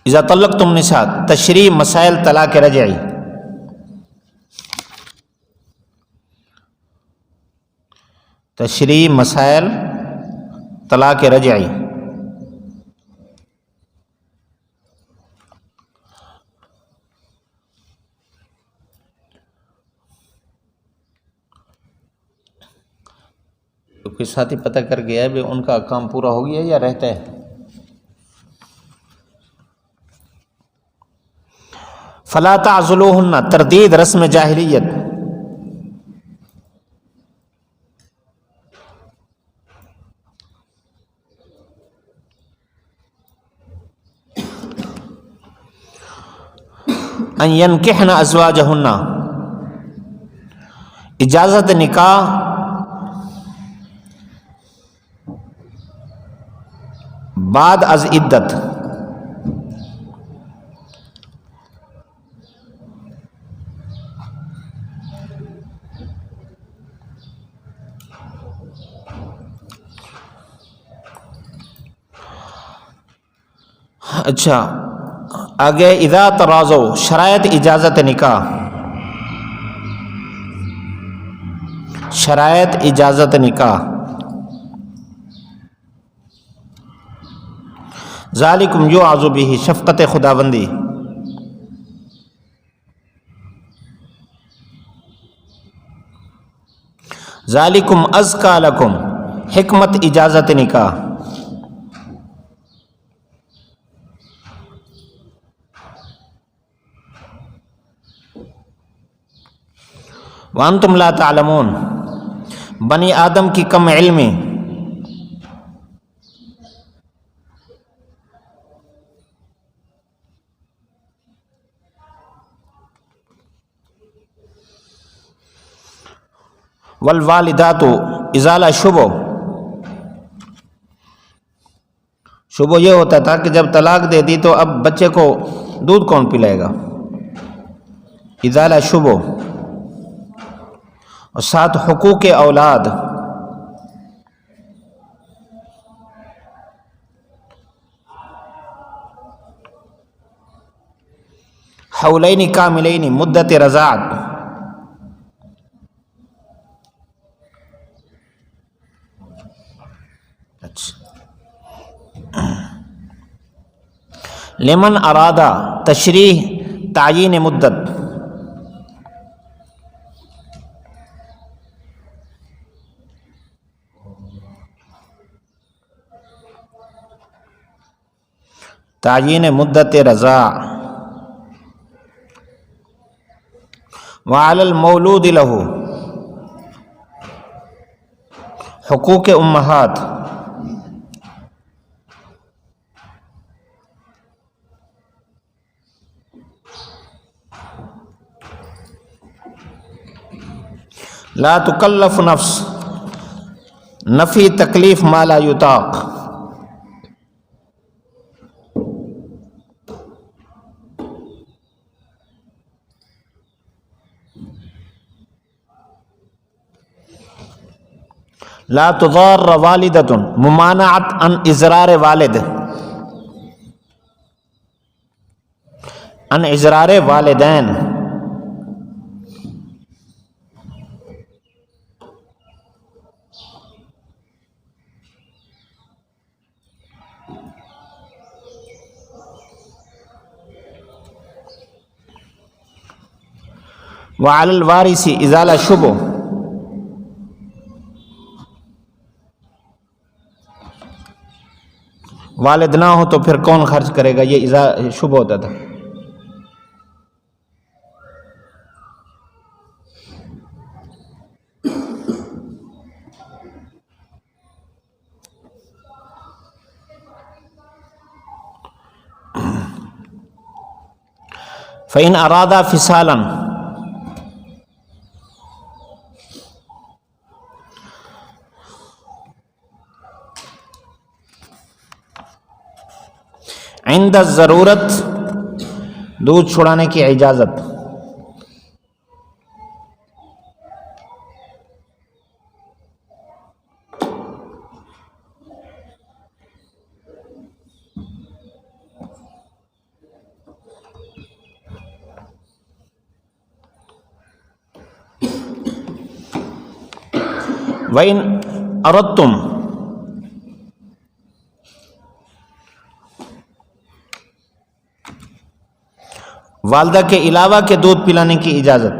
اذا طلقتم النساء، تشریح مسائل طلاق رجعی۔ تشریح مسائل طلاق رجعی۔ کوئی ساتھی پتہ کر گیا ہے بھی ان کا کام پورا ہو گیا یا رہتا ہے؟ فلا تعزلوہن، تردید رسم جاہلیت۔ ان ینکحن ازواجہن، اجازت نکاح بعد از عدت۔ اچھا آگے اذا تراضوا، شرائط اجازت نکاح، شرائط اجازت نکاح۔ ذالکم یوعظ بہ، شفقت خداوندی۔ ذالکم ازکا لکم، حکمت اجازت نکاح۔ وانتم لا تعلمون، بنی آدم کی کم علمی، والوالدات ازالہ شبہ، شبہ یہ ہوتا تھا کہ جب طلاق دے دی تو اب بچے کو دودھ کون پلائے گا، ازالہ شبہ، اور ساتھ حقوق اولاد، حولین کاملین مدت رضاعت، لمن ارادہ تشریح تعیین مدت، تعیین مدت رضاع، وعلی المولود لہ حقوق امہات، لا تکلف نفس، نفی تکلیف ما لا یطاق، لا تضار والدۃ، ممانعت عن اضرار والد، عن اضرار والدین، وعلی الوارث ازالہ شبہ، والد نہ ہو تو پھر کون خرچ کرے گا، یہ شبہ ہوتا تھا۔ فإن أرادا فصالا، عند ضرورت دودھ چھڑانے کی اجازت، وَإِنْ أَرَدْتُمْ، والدہ کے علاوہ کے دودھ پلانے کی اجازت،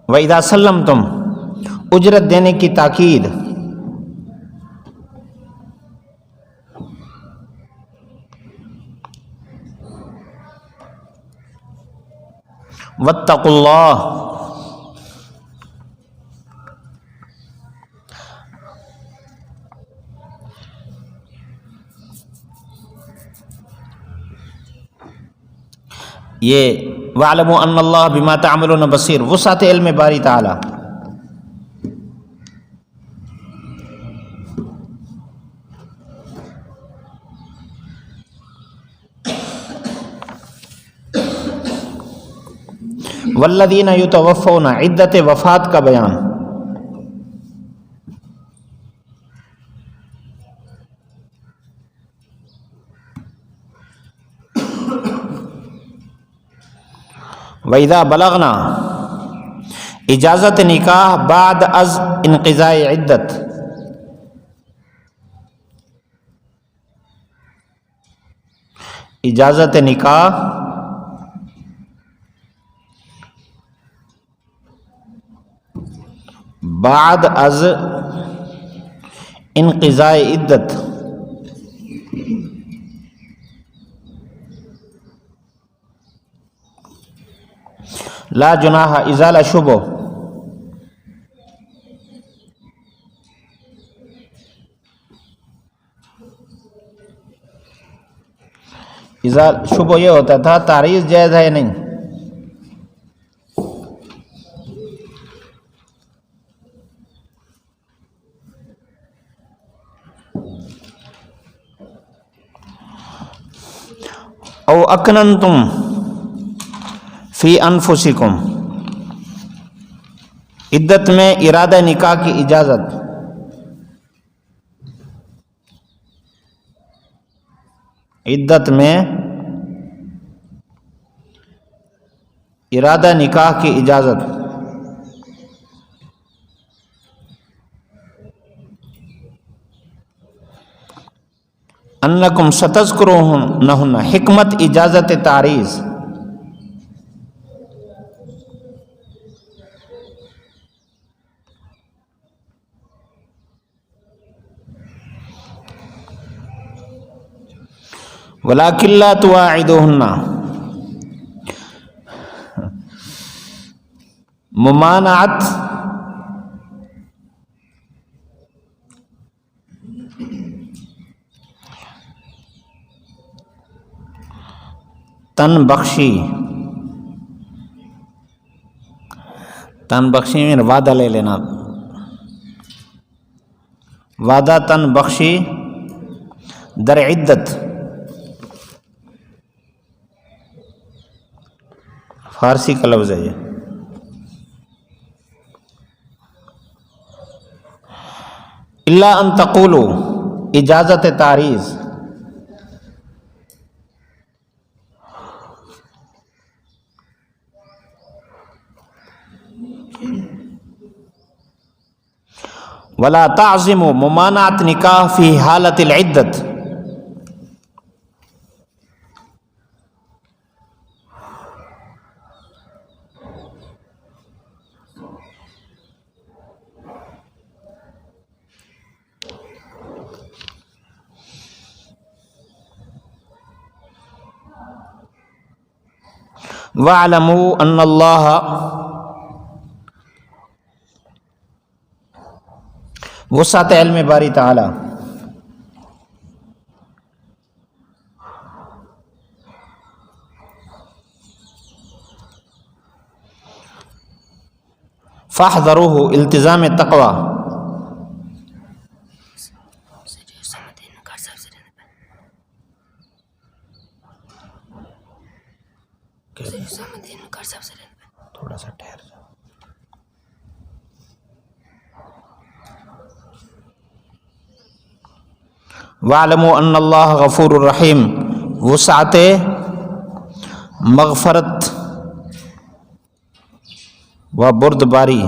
وَإِذَا سَلَّمْتُمْ، اجرت دینے کی تاکید، وَاتَّقُوا اللَّهَ، یہ وَاعْلَمُوا أَنَّ اللَّهَ بِمَا تَعْمَلُونَ بَصِيرٌ، وسعت علم باری تعالی۔ والذین یتوفون، عدت وفات کا بیان، وَإِذَا بَلَغْنَا، اجازت نکاح بعد از انقضاء عدت، اجازت نکاح بعد از انقضاء عدت لا جناح ازالہ شبہ شبہ یہ ہوتا تھا تعریض جائز ہے یا نہیں. او اکننتم فی انفسکم، عدت میں ارادہ نکاح کی اجازت. عدت میں ارادہ نکاح کی اجازت. انکم ستذکرونہن، حکمت اجازت تعریض. ولیکن لا تواعدوہن، ممانعت تن بخشی میں وعدہ لے لینا، وعدہ تن بخشی در عدت، فارسی کا لفظ ہے یہ. الا ان تقولوا، اجازت تعریض. ولا تعزموا، ممانعت نکاح فی حالت العدت. وَاعْلَمُوا أَنَّ اللَّهَ، وسعت علم باری تعالی. فاحذروه، التزام تقوی. تھوڑا سا ٹھہر جاؤ. وَاعْلَمُوا أَنَّ اللَّهَ غَفُورٌ رَحِيمٌ، وسعت مغفرت و بردباری.